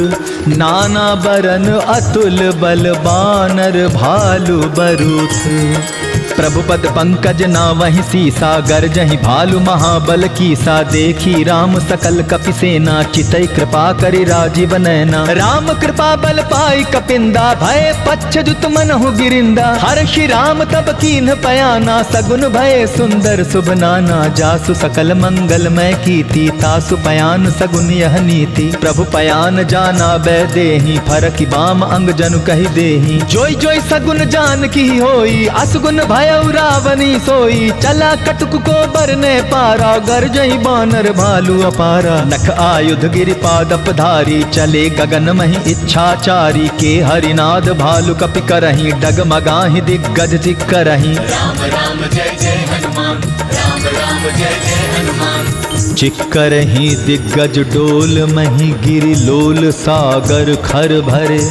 नाना बरन अतुल बल बानर भालु बरूथ। प्रभु पद पंकज ना वही सीसा गरजहि भालु महाबल कीसा। देखी राम सकल कपि सेना चितई कृपा करि राजीव नैना। राम कृपा बल पाई कपिंदा भय पच्छ जुत मनहु गिरिंदा। हर्षि राम तब कीन्ह पयाना सगुन भय सुंदर शुभ नाना। जासु सकल मंगलमय कीर्ति तासु पयान सगुन यह नीति। प्रभु पयान जाना बै देहि फरकि बाम अंग जनु कहि देहि। जोई जोई सगुन जान की होई असगुन भय रावणी सोई। चला कटुक को बरने पारा गरजहि बानर भालु अपारा। नख आयुध गिरिपादप धारी चले गगन महि इच्छाचारी। के हरिनाद भालु कपि करहि डगमगाहि दिग्गज चिक्करहि। राम राम जय जय हनुमान राम राम जय जय हनुमान। चिक्करहि दिग्गज डोल महि गिरि लोल सागर खर भरे।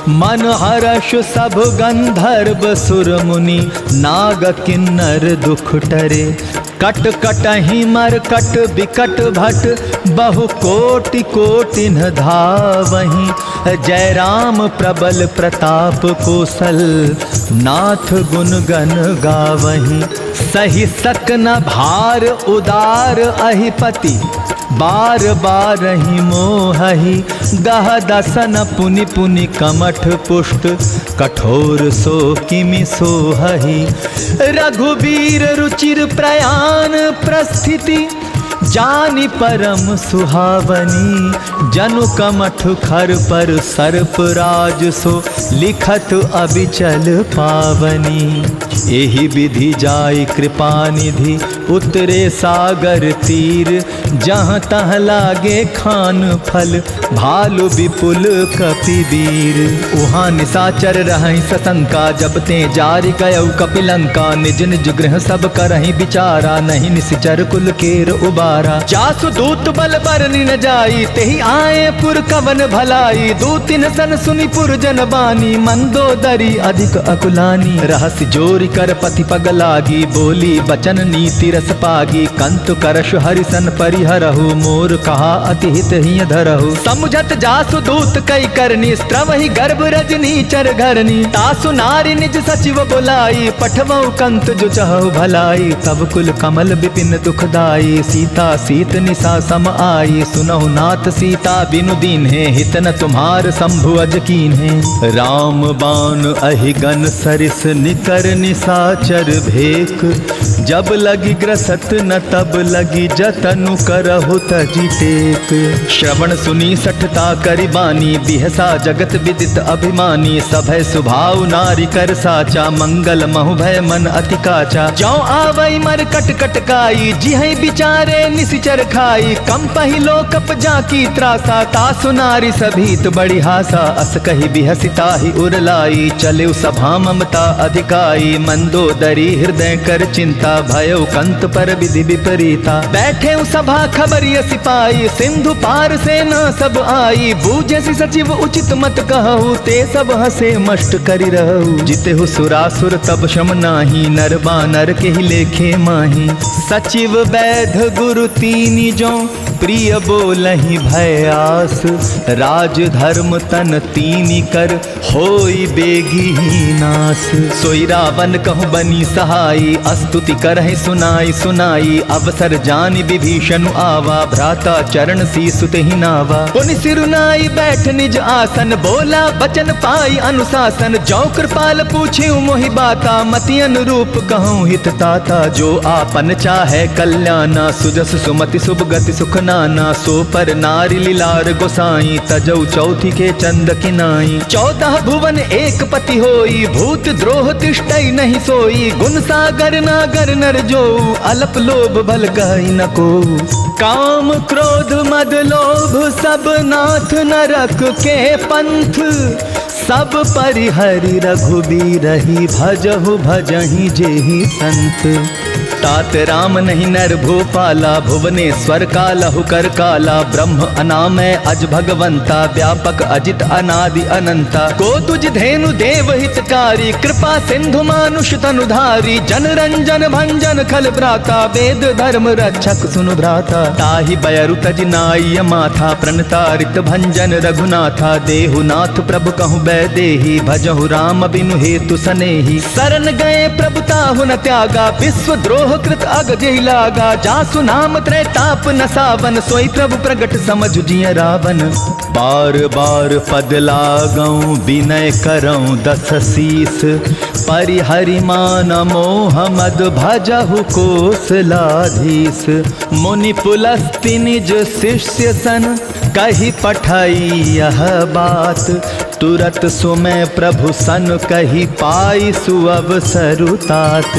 मन हर्ष सब गंधर्व सुर मुनि नाग किन्नर दुख टरे। कट कटहि मरकट बिकट भट बहु कोटि कोटिन धावहि। जय राम प्रबल प्रताप कौशल नाथ गुण गण गावहि। सही सक न भार उदार अहिपति बार बार ही मोहहि। गह दसन पुनि पुनि कमठ पुष्ट कठोर सो किमि सोहहि। रघुबीर रुचिर प्रयाण प्रस्थिति जानि परम सुहावनी। जनु कमठ खर पर सर्प राज सो लिखत अबिचल पावनी। एहि विधि जाय कृपा निधि उतरे सागर तीर। जहाँ तह लागे खान फल भालु विपुल कपिवीर। उहाँ निशाचर रहहि सशंका जब ते जारि गयउ कपिलंका। निज निज गृह सब करहि विचारा नहीं निशिचर कुल केर उबारा। जासु दूत बल बरनि न जाई तेहि आए पुर कवन भलाई। दूतिन सन सुनि पुर जन बानी मंदोदरी अधिक अकुलानी। रहस्य जोरि कर पति पग लागी बोली बचन नीति रस पागी। कंतु करश हरिसन परिहरहु मोर कहा अति हित हिय धरहु। समुझत जासु दूत कई करनी स्त्रवहि गर्भ रजनी चर घरनी। तासु नारी निज सचिव बुलाई पठवउ कंत जो चहु भलाई। तब कुल कमल विपिन दुखदाई सीता सीत निशा सम आई। सुनहु नाथ सीता बिनु दीन है हित न तुम्हार शंभु अज कीन है। राम बाण अहि गन सरिस निकर निशाचर भेक जब लगी ग्रसत न तब लगी जतनु करहु तजी टेक। श्रवण सुनी सठता करि बानी बिहसा जगत विदित अभिमानी। सभय सुभाव नारी कर साचा मंगल महु भय मन अति काचा। जौ आवई मर कट कटकाई जिहै बिचारे निसिचर खाई। कम पहिलो कप जाकी त्रासा तासु नारी सभीत बड़ी हासा। अस कही बिहसिता ही उरलाई चले सभा ममता अधिकाई। मंदोदरी हृदय कर चिंता भयो कंत पर विधि विपरीता। बैठे सभा खबरिय सिपाही सिंधु पार से न सब आई। बूझे सी सचिव उचित मत कहू ते सब हसे मष्ट करि रहू। जिते हु सुरासुर तब शम नाही नर बानर के ही लेखे माही। सचिव वैध गुरु तीनी जो प्रिय बोलहि भय आस। राज धर्म तन तीनी कर होई बेगी ही नास। सोई रावण कहूँ बनी सहाई अस्तुति करहि सुनाई सुनाई। अवसर जानि विभीषण आवा भ्राता चरण शीसु तेहि नावा। पुनि सिरुनाई बैठ निज आसन बोला बचन पाई अनुशासन। जो कृपाल पूछ्यु मोहि बाता मति अनुरूप कहूँ हित ताता। जो आपन चाहे कल्याणा सुजस सुमति शुभ गति सुख नाना। सो पर नारी लीलार गोसाई तजौ चौथी के चंद किनाई। 14 भुवन एक पति होई भूत द्रोह तिष्ठै नहीं सोई। गुण सागर नागर नर जो अलप लोभ भल कहि न को। काम क्रोध मद लोभ सब नाथ नरक के पंथ। सब परिहरि रघुबीरहि भजहु भजहि जेहि संत। तात राम नहीं नर भूपाला भुवनेश्वर कालहु कर काला। ब्रह्म अनामय अज भगवंता व्यापक अजित अनादि अनंता। को तुझ धेनु देव हितकारी कृपा सिंधु मानुष तनुधारी। जन रंजन भंजन खल भ्राता वेद धर्म रक्षक सुनु भ्राता। ताहि बयरु तज नाय माथा प्रणतारित भंजन रघुनाथा। देहु नाथ प्रभु कहु बै देहि भजहु राम बिनु हेतु सनेहि। शरण गए प्रभु ताहु न त्यागा विश्व द्रोह कृत अग जेहि लागा। जासु नाम त्रय ताप न सावन सोई प्रभु प्रगट समझ जिय रावण। बार बार पद लागऊं विनय करऊं दस शीस। परिहरि मान मोह मद भजहु कोसलाधीश। मुनि पुलस्ति निज शिष्य सन कही पठाई यह बात। तुरत सुमय प्रभु सन कही पाई सुअवसरुतात।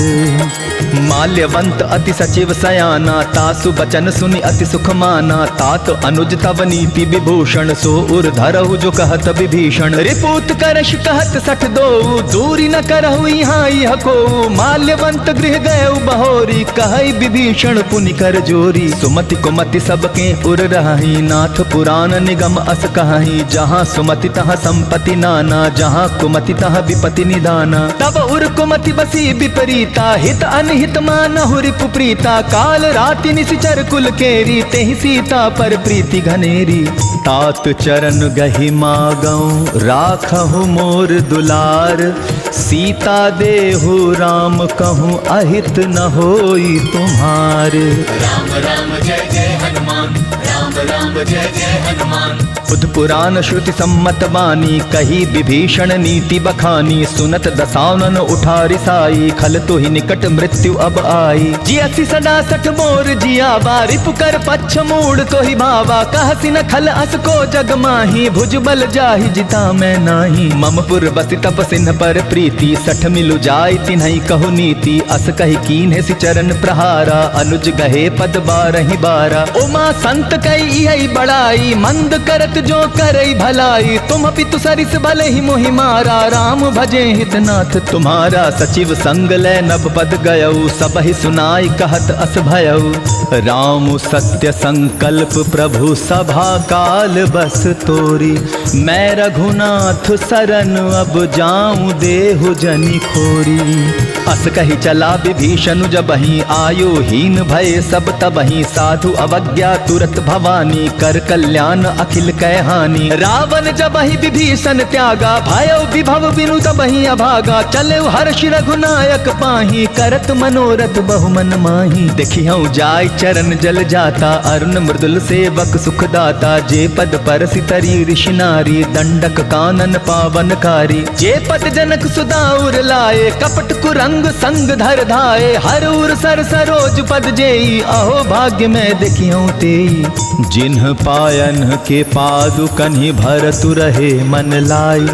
माल्यवंत अति सचिव सयाना तासु बचन सुनि अति सुख माना। तात अनुज तव नीति विभूषण सो उर धरहु जो कहत विभीषण। रिपुत करश कहत सठ दो दूरी न करहु यहाँ यह को। माल्यवंत गृह गए बहोरी कहई विभीषण पुनि कर जोरी। सुमति कुमति सबके उर रही नाथ पुराण निगम अस कहाही। जहाँ सुमति तहाँ संपत्ति नाना जहाँ कुमति तहाँ विपति निदाना। तब उर कुमति बसी विपरीता हित अनहित मानहु रिपु प्रीता। काल राति निशिचर कुल केरी तेहि सीता पर प्रीति घनेरी। तात चरण गहि मागऊं राखहु मोर दुलार। सीता देहु राम कहूँ अहित न होई तुम्हार। राम राम जय जय हनुमान राम राम जय जय हनुमान। बुध पुराण श्रुति सम्मत बानी कही विभीषण नीति बखानी। सुनत दसानन उठारी साई खल तो ही निकट मृत्यु अब आई। जियसि सदा सठ मोर जियावा रिपु कर पच्छ मूड तो ही भावा। कहसि न खल अस को जग माही भुज बल जाहि जिता मैं नाही। मम पुर बसि तप सिन्ह पर प्रीति सठ मिलु जाय तिन्हई कहु नीति। अस कही कीन्हे सि चरण प्रहारा अनुज गहे पद बारहि बारा। उमा संत कई यही बड़ाई मंद करत जो करई भलाई। तुम पितु सरिस भले ही मोहि मारा राम भजे हितनाथ तुम्हारा। सचिव संग लय नभ पद गयऊ सबहि सुनाई कहत अस भयऊ। राम सत्य संकल्प प्रभु सभा काल बस तोरी। मैं रघुनाथ शरण अब जाऊं देहु जनि खोरी। अस कही चला विभीषण जबहि आयो हीन भय सब तबहि। साधु अवज्ञा तुरत भवानी कर कल्याण अखिल कै हानि। रावण जबहि विभीषण त्यागा भयो विभव बिनु तबहि अभागा। चले हर्षि रघुनायक पाही करत मनोरथ बहुमन माही। देखिहु जाय चरण जल जाता अरुण मृदुल सेवक सुखदाता। जे पद पर सितरी ऋषि नारी दंडक कानन पावनकारी। जे पद जनक सुदाउर लाए कपट कुरंग अंग संग धर धाये, हर उर सर सरोज पद जेई, अहो भाग्य में देखियो तेई। जिन्ह पायन के पादु कन्हि भरतु रहे मन लाई,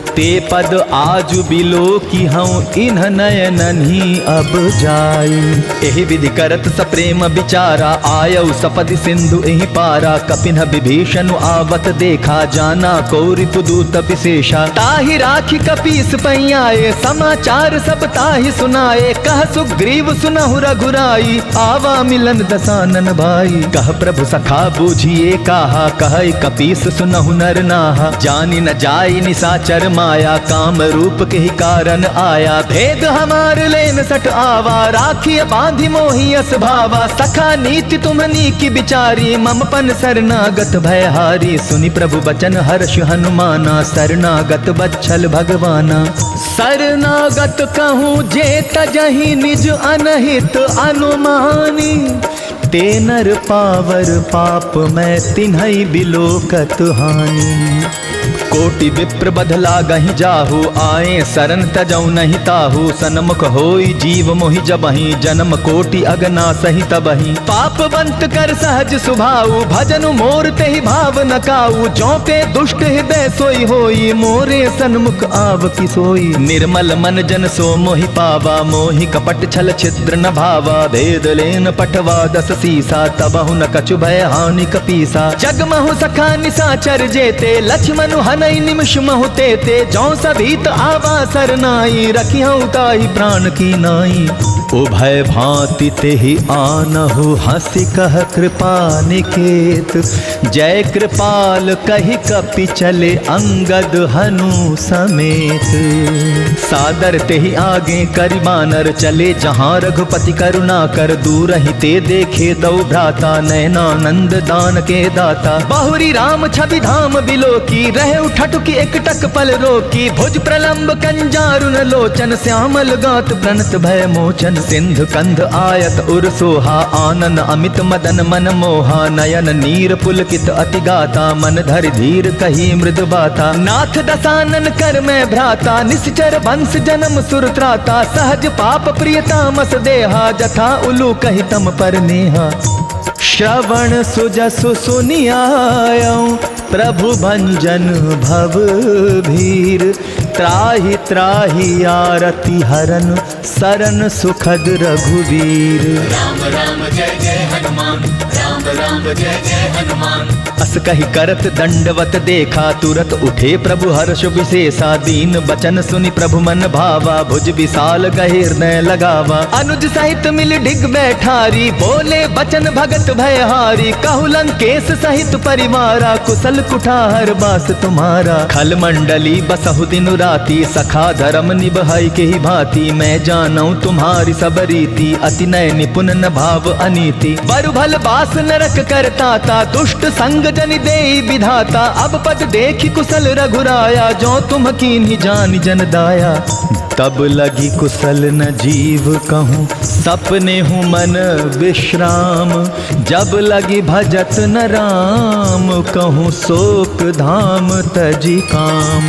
ते पद आजु बिलो की हूँ इन्ह नयनन ही अब जाई। एहि विधि करत सप्रेम विचारा, आयउ सपदि सिंधु एहि पारा। कपिन विभीषण आवत देखा, जाना कौरि पुदूत विशेषा। ताहि राखी कपीस पहियाए, समाचार सब ताहि सुनाए। कह सुग्रीव सुनहु रघुराई, आवा मिलन दसानन भाई। कह प्रभु सखा बूझिए काहा, कह कपीस सुनहु नर नाहा। जानि न जाई निसाचर माया, काम रूप के ही कारण आया। भेद हमार लेन सट आवा, राखिय बांधि मोहि अस भावा। सखा नीति तुम्हनी की बिचारी, ममपन शरणागत भयहारी। सुनि प्रभु बचन हर्ष हनुमाना, शरणागत बच्छल भगवाना। शरणागत कहूँ जे तजहि निज अनहित अनुमानी, ते नर पावर पाप मैं तिन्हई बिलोकत हानि। कोटि विप्र बधला गहि जाहु, आए शरण तजौ नहीं ताहु। सनमुख होई जीव मोहि जबहि, जन्म कोटि अगना सही तबहि। पाप बंत कर सहज सुभाऊ, भजनु मोर तेहि भाव न काऊ। जो पे दुष्ट हृदय सोई होई, मोरे सन्मुख आव की सोई। निर्मल मन जन सो मोहि पावा, मोहि कपट छल छिद्र न भावा। भेद लेन पठवा दस सीसा, तबहु न कछु भय हानि कपीसा। जगमहु सखा निसाचर जेते, लक्ष्मणु हनई निमिष महु तेते। जौ सभीत आवा सरनाई, रखिहु ताहि प्राण की नाई। उभय भांति तेहि आनहु, हंसी कह कृपा निकेत। जय कृपाल कहि कपि चले, अंगद हनु समेत। सादर तेहि आगे करि बानर, चले जहाँ रघुपति करुणा कर। दूर ही ते देखे दौ भ्राता, नयनानंद दान के दाता। बहुरी राम छवि धाम बिलोकी, रहे उठटुकी एकटक पल रोकी। भुज प्रलंब कंजारुन लोचन, श्यामल गात प्रणत भय मोचन। सिंधु कंध आयत उर सोहा, आनन अमित मदन मन मोहा। नयन नीर पुलकित अति गाता, मन धरि धीर कही मृद बाता। नाथ दसानन कर मैं भ्राता, निश्चर वंश जन्म सुर त्राता। सहज पाप प्रियतामस देहा, जथा उलू कहि तम पर नेहा। श्रवण सुजसु सुनियायऊं, प्रभु भंजन भव भीर। त्राहि त्राहि आरति हरन, सरन सुखद रघुवीर। राम राम जय जय हनुमान, राम राम जय जय हनुमान। अस कहि करत दंडवत देखा, तुरत उठे प्रभु हर्ष विशेषा। दीन बचन सुनि प्रभु मन भावा, भुज विशाल गहि हृदय लगावा। अनुज सहित मिल डिग बैठारी, बोले बचन भगत भयहारी। कहु लंकेश सहित परिवारा, कुशल कुठार बास तुम्हारा। खल मंडली बसहु दिन राती, सखा धर्म निभई के ही भांति। मैं जानऊ तुम्हारी सब रीति, अति नय निपुण न भाव अनीति। बरु भल बास नरक करताता, दुष्ट संग जनि देई विधाता। अब पद देखि कुशल रघुराया, जो तुम कीन्ही जानि जन दाया। तब लगी कुशल न जीव कहूँ, सपने हूँ मन विश्राम। जब लगी भजत न राम, कहूँ शोक धाम तजी काम।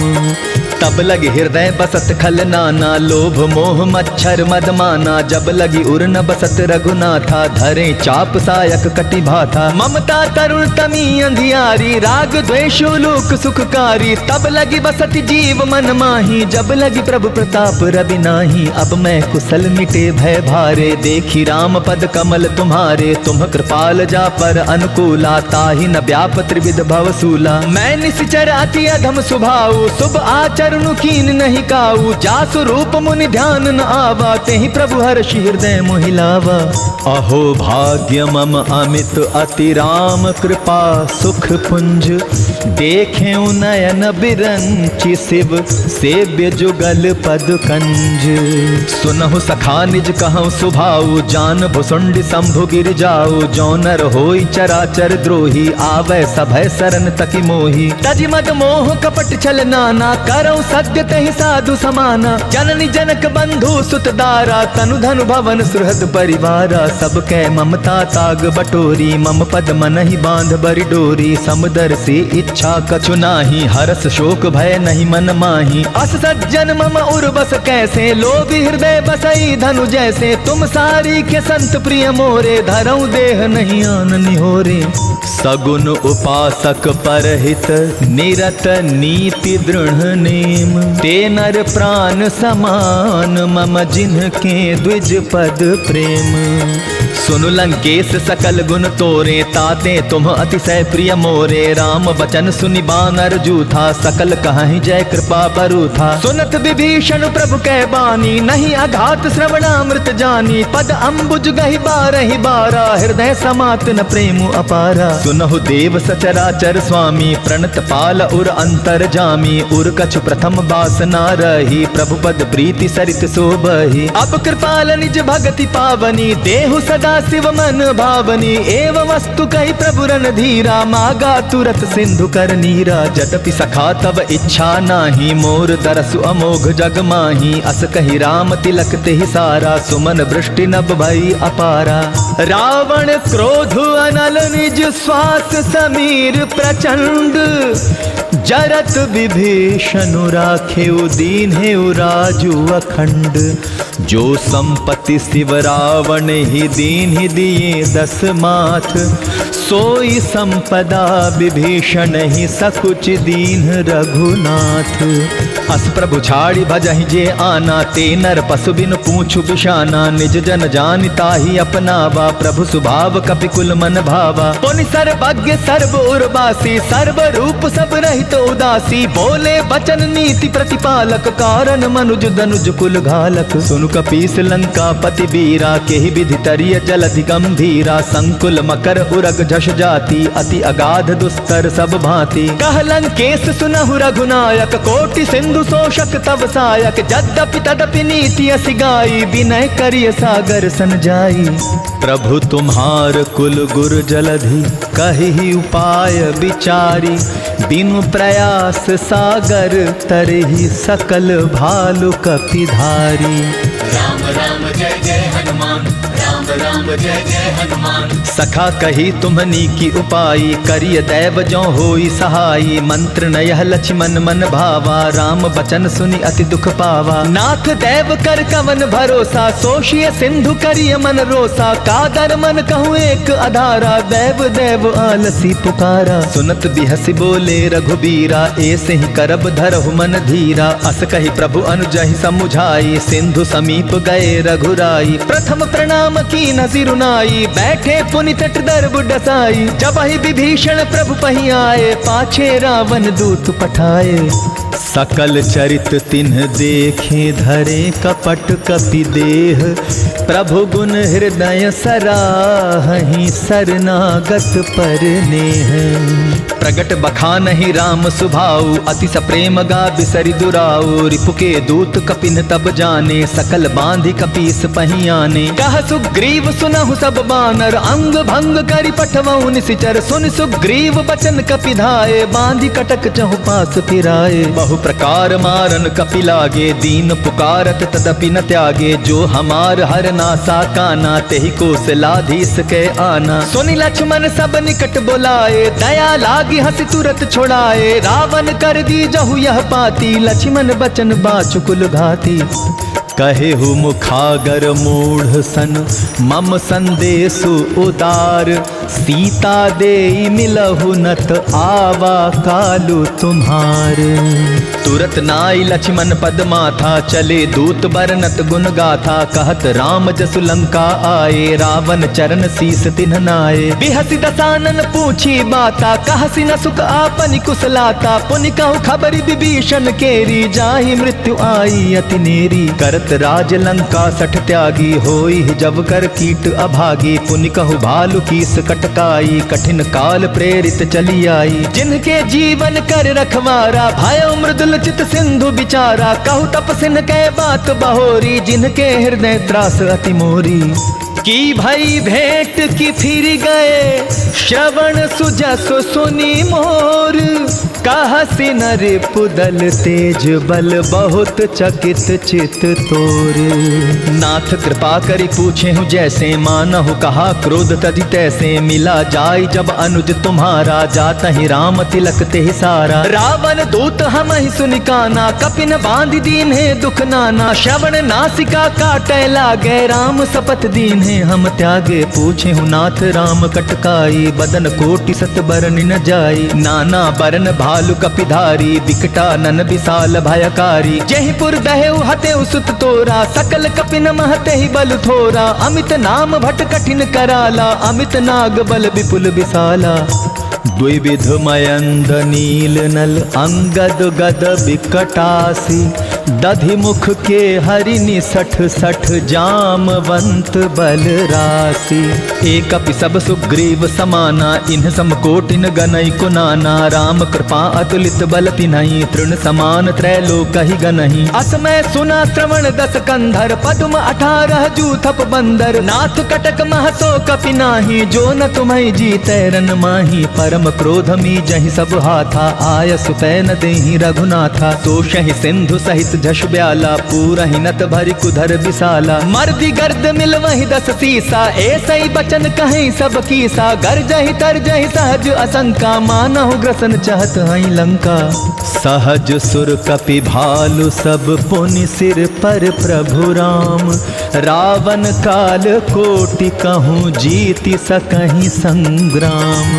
तब लगी हृदय बसत खल नाना, लोभ मोह मच्छर मद माना। जब लगी उर न बसत रघुनाथा, धरे चाप सायक कटि भाथा। ममता तरुण तमी अंधियारी, राग द्वेष लोक सुखकारी। तब लगी बसत जीव मन माही, जब लगी प्रभु प्रताप रवि नाही। अब मैं कुशल मिटे भय भारे, देखी राम पद कमल तुम्हारे। तुम कृपाल जा पर अनुकूला, ताहि न व्याप त्रिविध भवसूला। मैं निश्चर अति अधम स्वभाव, शुभ आचरण कीन नहीं काऊ। जासु रूप मुनि ध्यान न आवा, तेहि प्रभु हर्षि हृदय मोहिलावा। अहो भाग्य मम अमित अति राम कृपा सुख पुंज। देखे नयन बिरंचि शिव, सेव्य जुगल पद कंज। सुनहु सखा निज कहूँ सुभाऊ, जान भुसुंड शंभु गिर जाऊ। जो नर होई चराचर द्रोही, आवे सभय सरन तकी मोही। तज मद मोह कपट छल नाना, करौ सत्य तहि साधु समाना। जननी जनक बंधु सुत दारा, तनु धनु भवन सुहृद परिवारा। सब कै ममता ताग बटोरी, मम पद मन ही बांध बरि डोरी। समदर से इच्छा कछु नाही, हरस शोक भय नहीं मन माही। अस सज्जन मम उर्बस कैसे, लोभी हृदय बसई धनु जैसे। तुम सारी के संत प्रिय मोरे, धरऊ देह नहीं आन निहोरे। सगुन उपासक परहित, निरत नीति दृढ़ नेम। ते नर प्राण समान, मम जिनके द्विज पद प्रेम। सुनु लंकेश सकल गुण तोरे, ताते तुम अतिशय प्रिय मोरे। राम बचन सुनि बानर जूथा, सकल कहाहि जय कृपा बरु था। सुनत विभीषण प्रभु कै बानी, नहीं अघात श्रवणामृत जानी। पद अम्बुज गहि बारहि बारा, हृदय समात न प्रेम अपारा। सुनहु देव सचराचर स्वामी, प्रणत पाल उर अंतर जामी। उर कछु प्रथम बासना रही, प्रभु पद प्रीति सरित शोभहि। अब कृपाल निज भगति पावनी, देहु सदा शिव मन भावनी। एव वस्तु कही प्रभु रन धीरा, मागा तुरत सिंधु कर नीरा। जदपि सखा तब इच्छा नाही, मोर दरसु अमोघ जग माही। अस कही राम तिलक तेहि सारा, सुमन वृष्टि नभ भई अपारा। रावण क्रोध अनल निज श्वास समीर प्रचंड। जरत विभीषण राखेउ दीन्हेउ राजु अखंड। जो संपत्ति शिव रावण ही दीन्हि दिए दस माथ, सोई संपदा विभीषण ही सकुच दीन रघुनाथ। अस प्रभु छाड़ी भजहि जे आना, ते नर पशु बिनु पूछू बिशाना। निज जन जानिता ही अपनावा, प्रभु स्वभाव कपिकुल मन भावा। पुनि सर्वज्ञ सर्व उर्वासी, सर्व रूप सब रहित उदासी। बोले बचन नीति प्रतिपालक, कारण मनुज दनुज कुल घालक। सुनु कपीस लंका पति बीरा, केहि विधि तरिय जलधि गंभीरा। संकुल मकर उरग झष जाति, अति अगाध दुस्तर सब भांति। कह लंकेश सुनहु रघुनायक, कोटि सिंधु शोषक तव सायक। यद्यपि तदपि नीति असि गाई, विनय करिय सागर सन जाई। प्रभु तुम्हार कुल गुर जलधि, कहि उपाय विचारी। बिनु प्रयास सागर तरहि, सकल भालु कपिधारी। राम राम जय जय हनुमान, राम राम जय जय हनुमान। सखा कही तुम्हनी की उपाई, करिय दैव जो होई सहाई। मंत्र न यह लक्ष्मण मन भावा, राम बचन सुनि अति दुख पावा। नाथ दैव कर कवन भरोसा, सोषिय सिंधु करिय मन रोसा। कादर मन कहूँ एक आधारा, दैव दैव आलसी पुकारा। सुनत बिहसि बोले रघुबीरा, ऐसे ही करब धरहु मन धीरा। अस कही प्रभु अनुजहि समुझाई, सिंधु समीप गए रघुराई। प्रथम प्रणाम की नसिरुनाई, बैठे पुनि तट दर्ब डसाई। जब ही विभीषण प्रभु पही आए, पाछे रावण दूत पठाए। सकल चरित तिन्ह देखे, धरे कपट कपि देह। प्रभु गुण हृदय सराहि, शरणागत पर नेह। प्रगट बखानहि राम सुभाऊ, अति सप्रेम गा बिसरि दुराऊ। रिपु के दूत कपिन तब जाने, सकल बांधि कपीस पही आने। कह सुग्रीव सुनहु सब बानर, अंग भंग करि पठवहु निसिचर। सुन सुग्रीव बचन कपिधाए, बांधि कटक चहु पास फिराए। बहु प्रकार मारन कपि लागे, दीन पुकारत तदपि न त्यागे। जो हमार हर नासा काना, तेहि कौशलाधीश के आना। सुनि लक्ष्मण सब निकट बुलाए, दया लागी हंसी तुरत छोड़ाए। रावण कर दी जहु यह पाती, लक्ष्मण बचन बाचुकुल घाती। कहे हु मुखागर मूढ़ सन, मम संदेशु उदार। सीता देई मिलहु नत, आवा कालु तुम्हार। तुरत नाई लक्ष्मण पद माथा, चले दूत बरनत गुण गाथा। कहत राम जसु लंका आए, रावण चरण शीस तिन्ह नाए। बिहसि दसानन पूछी बाता, कहसि न सुख आपनि कुशलाता। पुनि कहु खबरि विभीषण केरी, जाहि मृत्यु आई अति नेरी। करत राज लंका सठ त्यागी, होई जब कर कीट अभागी। पुनि कहु भालु कीस कटकाई, कठिन काल प्रेरित चली आई। जिनके जीवन कर रखवारा, भयो मृदुल चित सिंधु बिचारा। कहु तपसिन कै बात बहोरी, जिनके हृदय त्रास अति मोरी। की भई भेंट की फिर गए, श्रवण सुजस सुनी मोर। कहसि नर पुदल तेज बल, बहुत चकित चित तोर। नाथ कृपा करी पूछे हूँ जैसे, मानहु कहा क्रोध तदि तैसे। मिला जाय जब अनुज तुम्हारा, जाता ही राम तिलक तेहि सारा। रावण दूत हम ही सुनिकाना, कपिन बांध दीन है दुख नाना। श्रवण नासिका काटे लागे, राम सपथ दीन है हम त्यागे। पूछे हूँ नाथ राम कटकाई, बदन कोटि सत बरन न जाई। नाना बरन भालु कपिधारी, विकटानन विशाल भयकारी। जयपुर दहेउ हतेउ सुत तोरा, सकल कपिन महते ही बल थोरा। अमित नाम भट कठिन कराला, अमित नाग बल विपुल विशाला। द्विविध मयंद नील नल, अंगद गद विकटासी। दधि मुख के हरिनि सठ सठ, जामवंत बल राशि। एक अपि सब सुग्रीव समाना, इन्ह समकोटिन गनई कुनाना। राम कृपा अतुलित बल तिन्हई, तृण समान त्रैलोक ही गनहि। असमय सुना श्रवण दस कंधर, पद्म 18 जूथप बंदर। नाथ कटक महसो कपि नाही, जो न तुम्हें जीतै रन माही। परम क्रोध मी जहि सब हाथा, आय सुपै न देहि रघुनाथा। तोषहि सिंधु सहित झष ब्याला, पूरहि नत भरि कुधर विशाला। मर्दि गर्द मिल वही 10 सीसा, ऐसई बचन कहीं सब कीसा। गर्जहि तरजहि सहज असंका, मानहु ग्रसन चहत हई लंका। सहज सुर कपि भालु सब, पुनि सिर पर प्रभु राम। रावण काल कोटि कहूँ, जीति सकहि संग्राम।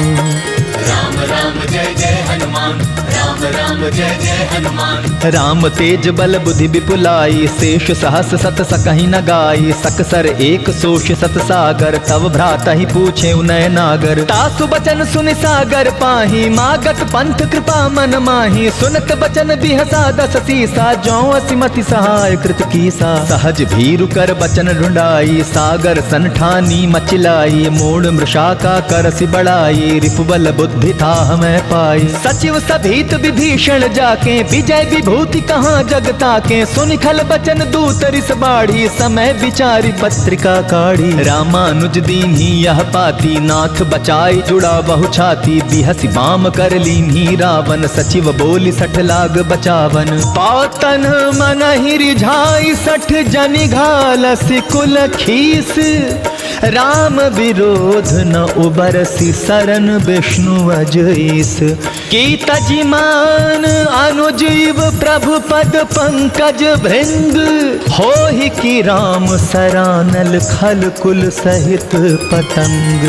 राम राम जय जय हनुमान, राम राम जय जय हनुमान। राम तेज बल बुद्धि विपुलाई, शेष सहस सत सकहि न गाई। सकसर एक सोष सत सागर, तव भ्राता ही पूछे उनय नागर। तासु बचन सुनि सागर पाही, मागत पंथ कृपा मन माही। सुनत बचन बिहसा 10 सीसा, जौ असिमति सहाय कृत कीसा। सहज भीरु कर बचन ढूंढाई, सागर सन ठानी मचिलाई। मूढ़ मृषा का करसि बढ़ाई, रिपुबल बुद्धि था हमें पाई। सचिव सभीत विभीषण जाके, विजय विभूति कहाँ जगता के। सुनि खल बचन दूत रिस बाढ़ी, समय विचारी पत्रिका काढ़ी। रामानुज दीन्ही यह पाती, नाथ बचाई जुड़ा बहु छाती। बिहसि बाम कर लीन्ही रावण, सचिव बोली 60 लाग बचावन। पातन मन ही रिझाई 60 जनि घालसि कुल खीस। राम विरोध न उबरसि, शरण विष्णु अजईस। की तजिमान अनुजीव प्रभु पद पंकज भृंग। होहि की राम सरानल, खल कुल सहित पतंग।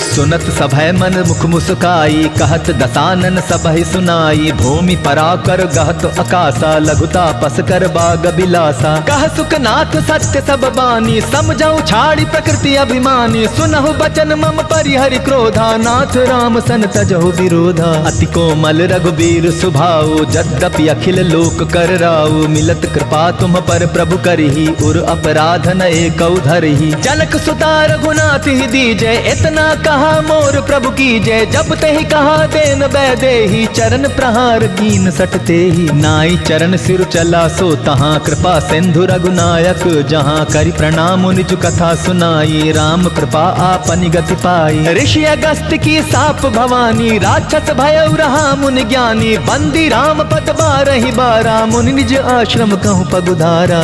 सुनत सभय मन मुख मुस्काई, कहत दसानन सबहि सुनाई। भूमि पराकर गहत अकासा, लघुता पस कर बाग बिलासा। कह सुखनाथ सत्य सब बानी, समझऊ छाड़ी प्रकृति अभिमानी। सुनहु बचन मम परिहरि क्रोधा, नाथ राम सन तजहु विरोधा। अति कोमल रघुबीर सुभाऊ, यद्यपि अखिल लोक कर राऊ। मिलत कृपा तुम पर प्रभु करही, उर अपराध न एकौ धरही। जनक सुता रघुनाथ ही दीजय, इतना कहा मोर प्रभु की जय। जब ते ही कहा देन बैदेही, चरण प्रहार कीन सटते ही। नाई चरण सिर चला सो तहाँ, कृपा सिंधु रघुनायक जहाँ। करि प्रणाम निज कथा सुनाई, राम कृपा आपनि गति पाई। ऋषि अगस्त की साप भवानी, राक्षस भयउ रहा मुनि ज्ञानी। बंदी राम पद 12 बारा, मुनि निज आश्रम कहूँ पगुधारा।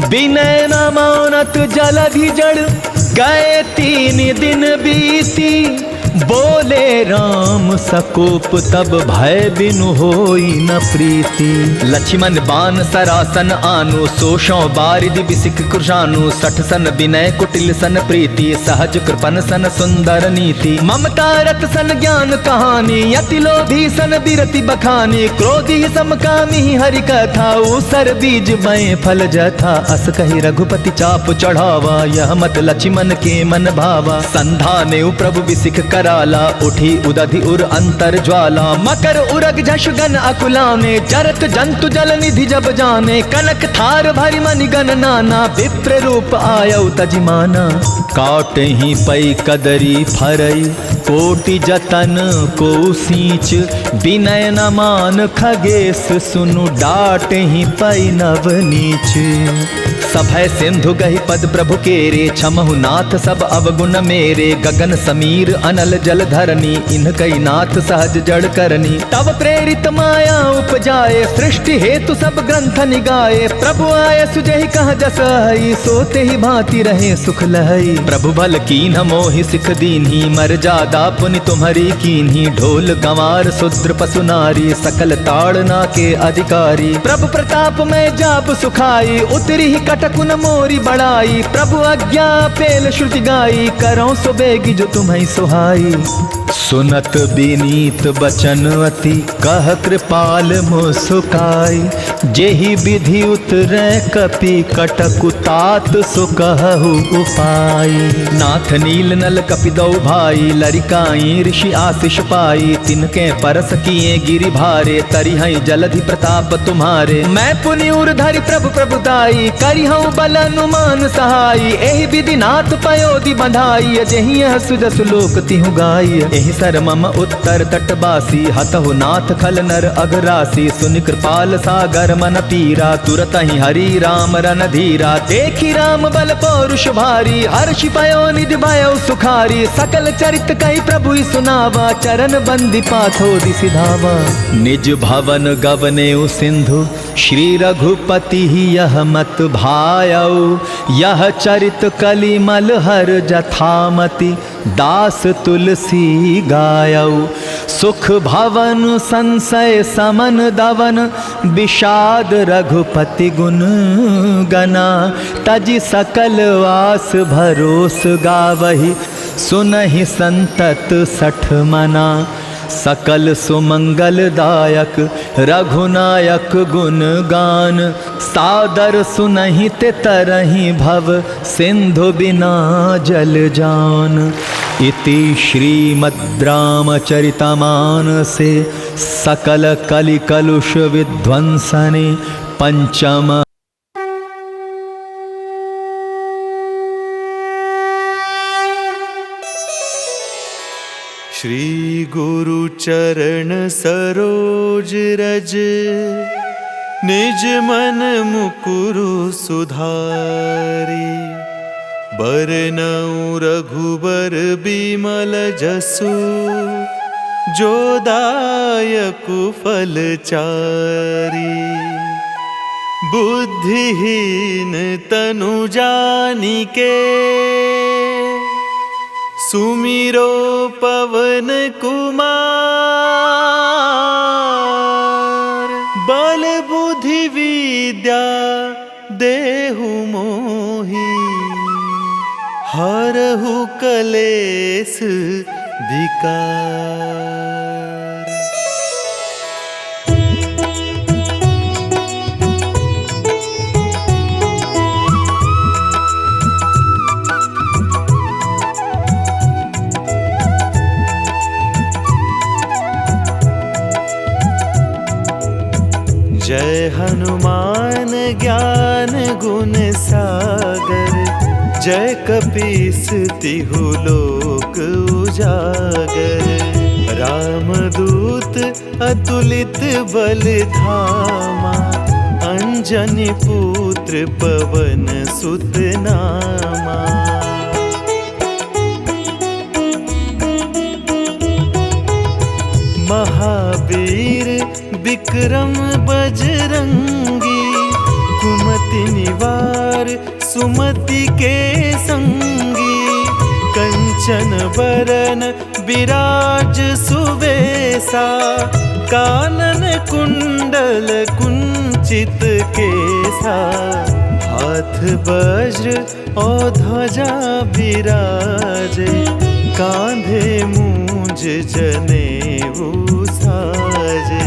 विनय न मानत जलधि जड़, गए 3 दिन बीती। बोले राम सकोप तब भय बिनु होई न प्रीति। लक्ष्मण बान सरासन आनु, सोषों बारिदि बिसिक कृशानु। 60 सन विनय कुटिल सन प्रीति, सहज कृपन सन सुंदर नीति। ममता रत सन ज्ञान कहानी, यति लोभी सन बिरति बखानी। क्रोधी समकामी हरि कथा, ऊसर बीज बए फल जथा। अस कहि रघुपति चाप चढ़ावा, यह मत लक्ष्मण के मन भावा। संधाने प्रभु बिसिक कराला, उठी उदधि उर अंतर ज्वाला। मकर उरग झश गन अकुलाने, जरत जंतु जल निधि जब जाने। कनक थार भरि मनि गन नाना, विप्र रूप आयौ तजिमाना। काटे ही पै कदरी फरई, कोटि जतन को सींच। विनय न मान खगेश, सुनु डाट ही पै नव नीच। सभय सिंधु गहि पद प्रभु केरे, छमहु नाथ सब अवगुण मेरे। गगन समीर अनल जल धरनी, इन कई नाथ सहज जड़ करनी। तब प्रेरित माया उपजाए, सृष्टि हेतु सब ग्रंथ निगाए। प्रभु आय सुजहि कह जस हई, सोते ही भांति रहे सुख लहई। प्रभु बल कीन्ह मोहि सिख दीन्ही, मर्यादा पुनि तुम्हारी कीन्ही। ढोल गंवार शूद्र पशु नारी, सकल ताड़ना के अधिकारी। प्रभु प्रताप में जाप सुखाई, उतरी ही कटकुन मोरी बड़ाई। प्रभु आज्ञा पेल श्रुति गाई, करौं सो बेगी जो तुम्हें सुहाई। सुनत विनीत बचन अति, कह कृपाल मुस्काई। जेहि विधि उतरै कपि, कटकु तात सो कहु उपाय। नाथ नील नल कपि दौ भाई, लरिकाई ऋषि आशीष पाई। तिनके परस किए गिरि भारे, तरिहै जलधि प्रताप तुम्हारे। मैं पुनि उर धरि प्रभु प्रभुताई, करिहउँ बल अनुमान सहाई। एहि विधि नाथ पयोधि बंधाई, जेहि यह सुजसु लोक तिहु गाई। एहि सर मम उत्तर तटवासी, हतहु नाथ खल नर अघरासी। सुनि कृपाल सागर मन पीरा, तुरत ही हरि राम रन धीरा। देखी राम बल पौरुष भारी, हर्षि पयो निधि भयो सुखारी। सकल चरित कहि प्रभु सुनावा, चरण बंदी पाथोदि सिधावा। निज भवन गवने सिंधु, श्री रघुपति यह मत भायऊ। यह चरित कलिमल हर जथामति, दास तुलसी गायऊ। सुख भवन संशय समन दवन, विषाद रघुपति गुण गना। तजि सकल वास भरोस गावहि, सुनहि संतत सठ मना। सकल सुमंगल दायक रघुनायक गुण गान। सादर सुनहि ते तरहि भव, सिंधु बिना जल जान। इति श्रीमद् रामचरितमानसे, सकल कलि कलुष विध्वंसने पंचम। श्री गुरु चरण सरोज रज, निज मन मुकुरु सुधारी। बरनउँ रघुबर बिमल जसु, जो दायकु फल चारी। बुद्धिहीन तनु जानिके, सुमिरो पवन कुमार। बल बुद्धि विद्या देहु मोहि, हरहु कलेस विकार। जय हनुमान ज्ञान गुण सागर। जय कपीस तिहु लोक उजागर। रामदूत अतुलित बल धामा, अंजनी पुत्र पवन सुत नामा। महावीर विक्रम बजरंगी, कुमति निवार सुमति के संगी। कंचन बरन विराज सुवेसा, कानन कुंडल कुंचित केसा। हाथ वज्र और ध्वजा विराजे, कांधे मूंज जनेऊ साजे।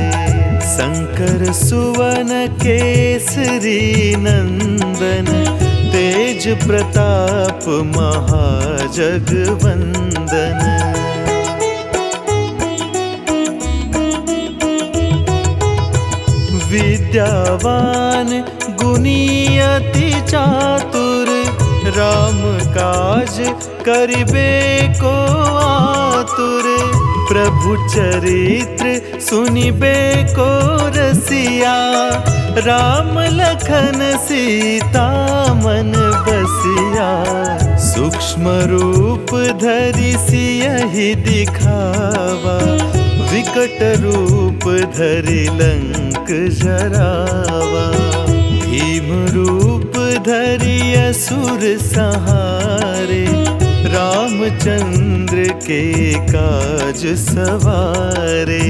शंकर सुवन केसरी नंदन, तेज प्रताप महाजगवंदन। विद्यावान गुणी अति चातुर, राम काज करिबे को आतुर। प्रभु चरित्र सुनिबे को रसिया, राम लखन सीता मन बसिया, सूक्ष्म रूप धरि सियहि दिखावा, विकट रूप धरि लंक जरावा। भीम रूप धरि असुर संहारे, रामचंद्र के काज सवारे।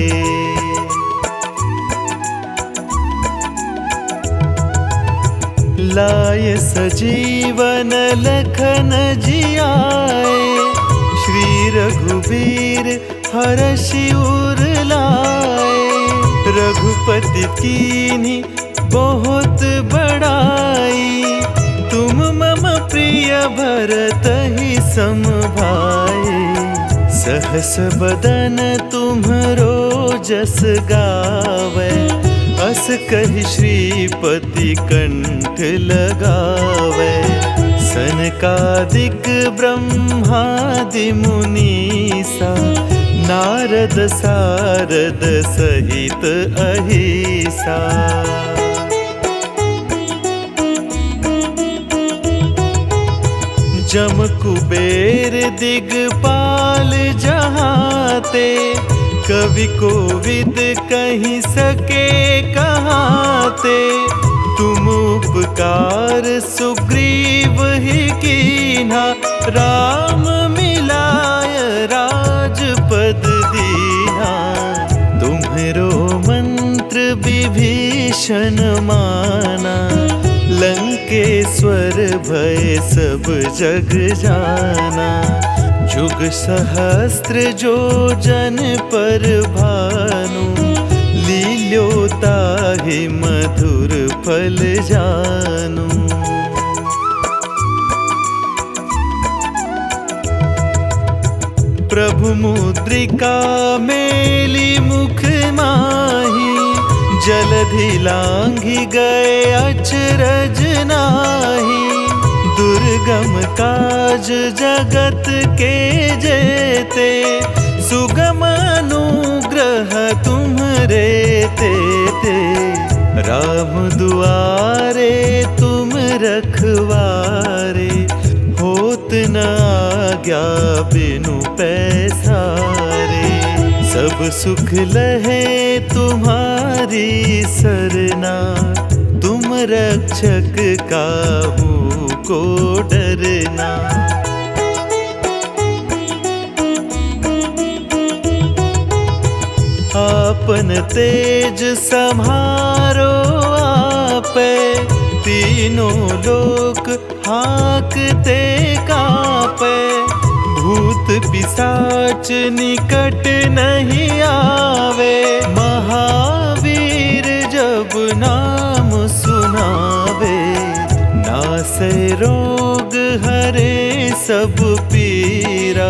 लाय सजीवन लखन जियाए, श्री रघुबीर हरषि उर लाए। रघुपति कीन्ही बहुत बड़ाई, तुम मम प्रिय भरतहि सम भाई। सहस बदन तुम्हरो जस गावै, अस कहि श्रीपति कंठ लगावै। सनकादिक ब्रह्मादि मुनीसा, नारद सारद सहित अहिसा। जम कुबेर दिगपाल जहाते, कवि कोविद कहि सके कहाते। तुम उपकार सुग्रीव ही कीन्हा, राम मिलाय राजपद दीन्हा। तुम्हरो मंत्र विभीषण माना, लंकेश्वर भय सब जग जाना। जुग सहस्त्र जो जन पर भानु, लील्योताहि मधुर फल जानू। प्रभु मुद्रिका मेली मुख माही, जलधि लांघि गए अचरज नाही। दुर्गम काज जगत के जेते, सुगम अनुग्रह तुम्हरे तेते। राम दुआरे तुम रखवारे, होत न आज्ञा बिनु पैसारे। सब सुख लहे तुम्हारी सरना, तुम रक्षक काहू को डरना। आपन तेज सम्हारो आपे, तीनों लोक हाकते कापे। भूत पिशाच निकट नहीं आवे, महावीर जब नाम सुनावे। नासै रोग हरे सब पीरा,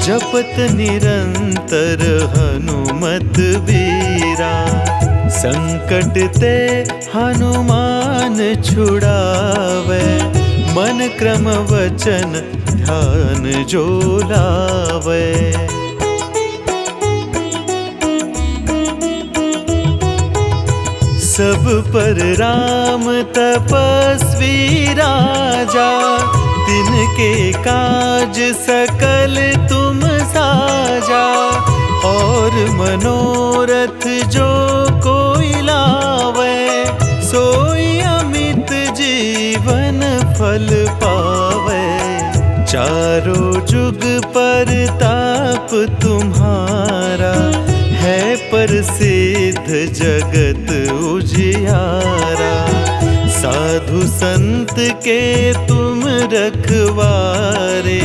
जपत निरंतर हनुमत बीरा। संकट ते हनुमान छुड़ावे, मन क्रम वचन ध्यान जो लावे। सब पर राम तपस्वी राजा, तिनके काज सकल तुम साजा। और मनोरथ जो कोई लावे, सोई अमित जीवन फल पावे। चारों जुग पर ताप तुम्हारा, है प्रसिद्ध जगत उजियारा। साधु संत के तुम रखवारे,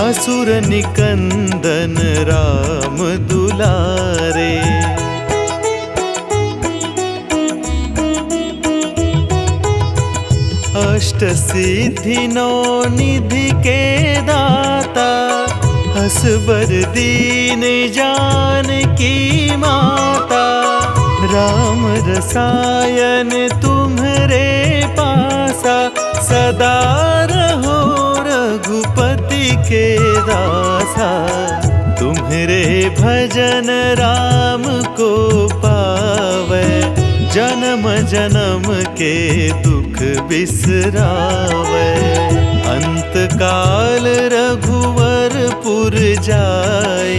असुर निकंदन राम दुलारे। अष्ट सिद्धि नौ निधि के दाता, असबर दीन जानकी माता। राम रसायन तुम्हरे पासा, सदा रहो रघुपति के दासा। तुम्हरे भजन राम को पावे, जन्म जन्म के दुख बिसरावे, अंत काल रघुवरपुर जाय,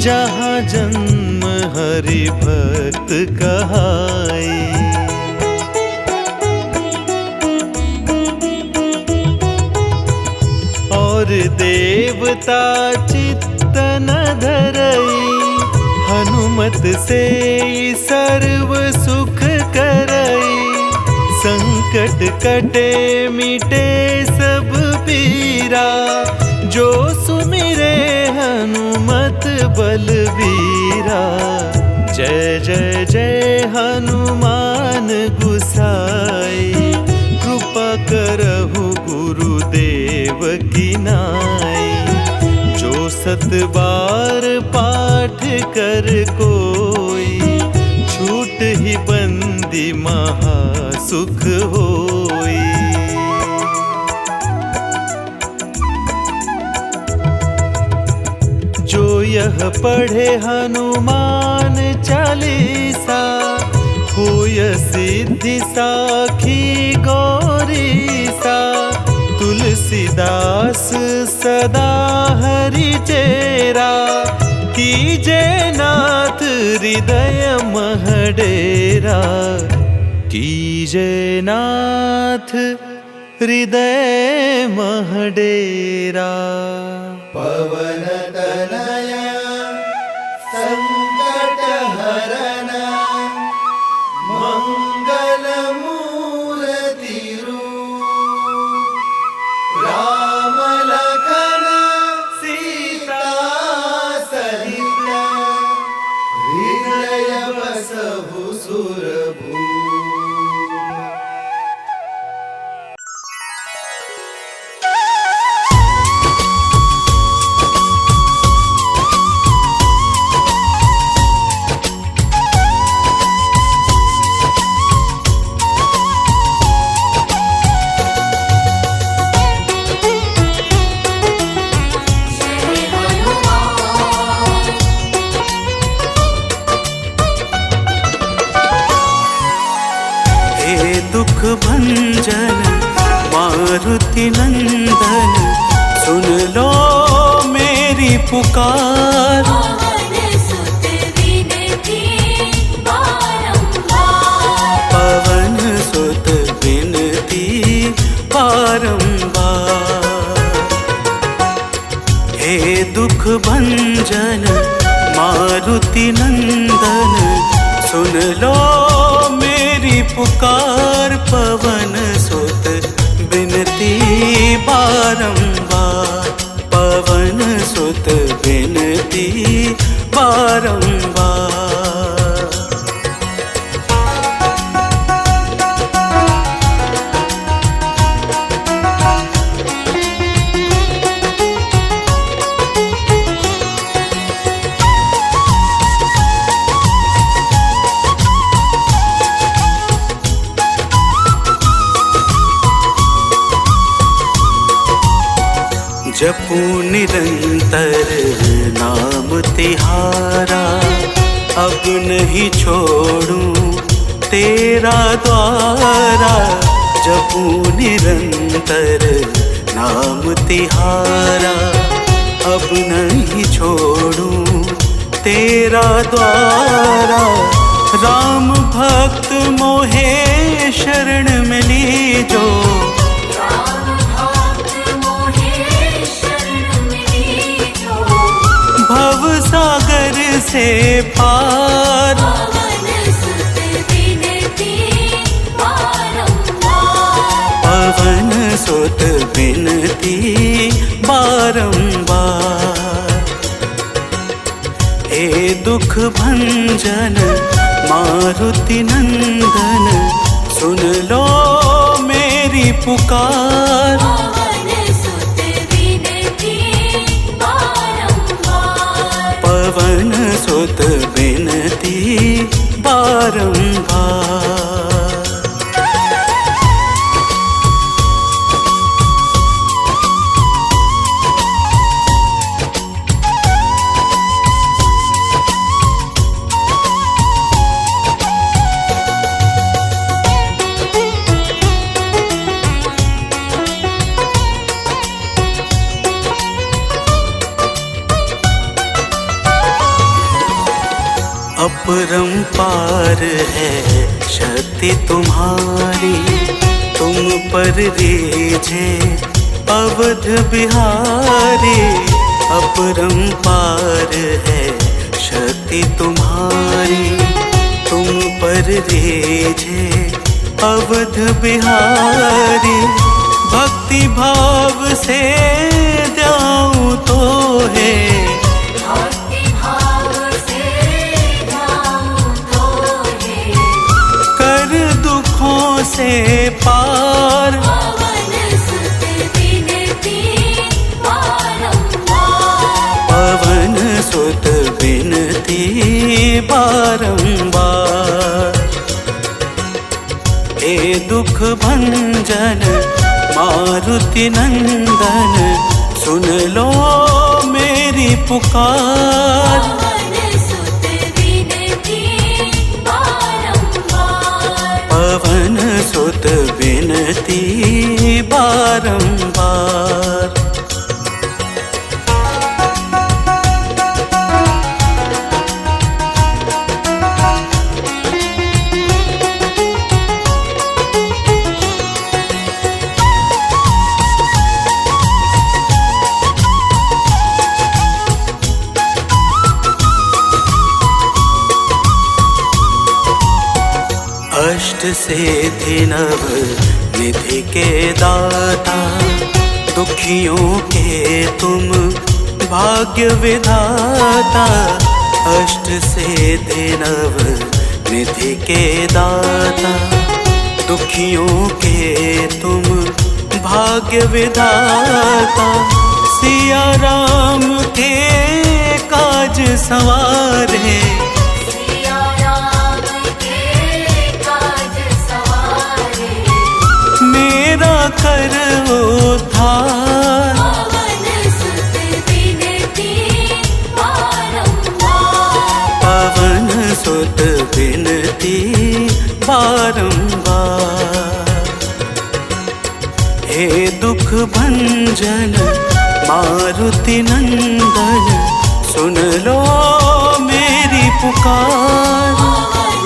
जहाँ जन्म हरि भक्त कहाई। और देवता चित्त न धरई, हनुमत से सर्व सुख करई। संकट कटे मिटे सब पीरा, जो सुमिरे हनुमत बलबीरा। जय जय जय हनुमान गुसाई, कृपा करहु गुरुदेव की नाई। जो 7 बार पाठ कर कोई, छूट ही बंदी महासुख होई। जो यह पढ़े हनुमान चालीसा, होय सिद्धि साखी गौरीसा। तुलसीदास सदा हरि चेरा, कीजे नाथ हृदय मह डेरा। कीजे नाथ हृदय मह डेरा। पवन तनया संकट हरन, मंगल मूर्ति रूप। राम लखन सीता सहित, हृदय बसहु सुरभूप। दुख भंजन मारुति नंदन, सुन लो मेरी पुकार। पवन सुत विनती बारंबार। हे दुख भंजन मारुति नंदन, सुन लो मेरी पुकार। पवन सुत विनती बारंबार, पवन सुत विनती बारंबार। जपू निरंतर नाम तिहारा, अब नहीं छोड़ूं तेरा द्वारा। जपू निरंतर नाम तिहारा, अब नहीं छोड़ूं तेरा द्वारा। राम भक्त मोहे शरण में लीजो, भव सागर से पार। पवन सुत विनती बारंबार। हे दुख भंजन मारुति नंदन, सुन लो मेरी पुकार। पवन सुत विनती बारंबार। अपरंपार है शक्ति तुम्हारी, तुम पर रीझे अवध बिहारी। अपरंपार है शक्ति तुम्हारी, तुम पर रीझे अवध बिहारी। भक्ति भाव से जाऊं तो है, भक्ति भाव से जाऊं तो है, कर दुखों से पार। पवन सुत विनती बारंबार, पवन सुत विनती बारंबार। हे दुख भंजन मारुति नंदन, सुन लो मेरी पुकार। पवन सुत विनती बारंबार, पवन सुत विनती बारंबार। अष्ट सिद्धि नव निधि के दाता, दुखियों के तुम भाग्य विधाता। अष्ट सिद्धि नव निधि के दाता, दुखियों के तुम भाग्य विधाता। सिया राम के काज संवारे, सिया राम के काज सवारे। मेरा कर उद्धार। पवन सुत विनती बारंबार, पवन सुत विनती बारंबार। हे दुख भंजन मारुति नंदन, सुन लो मेरी पुकार। पवन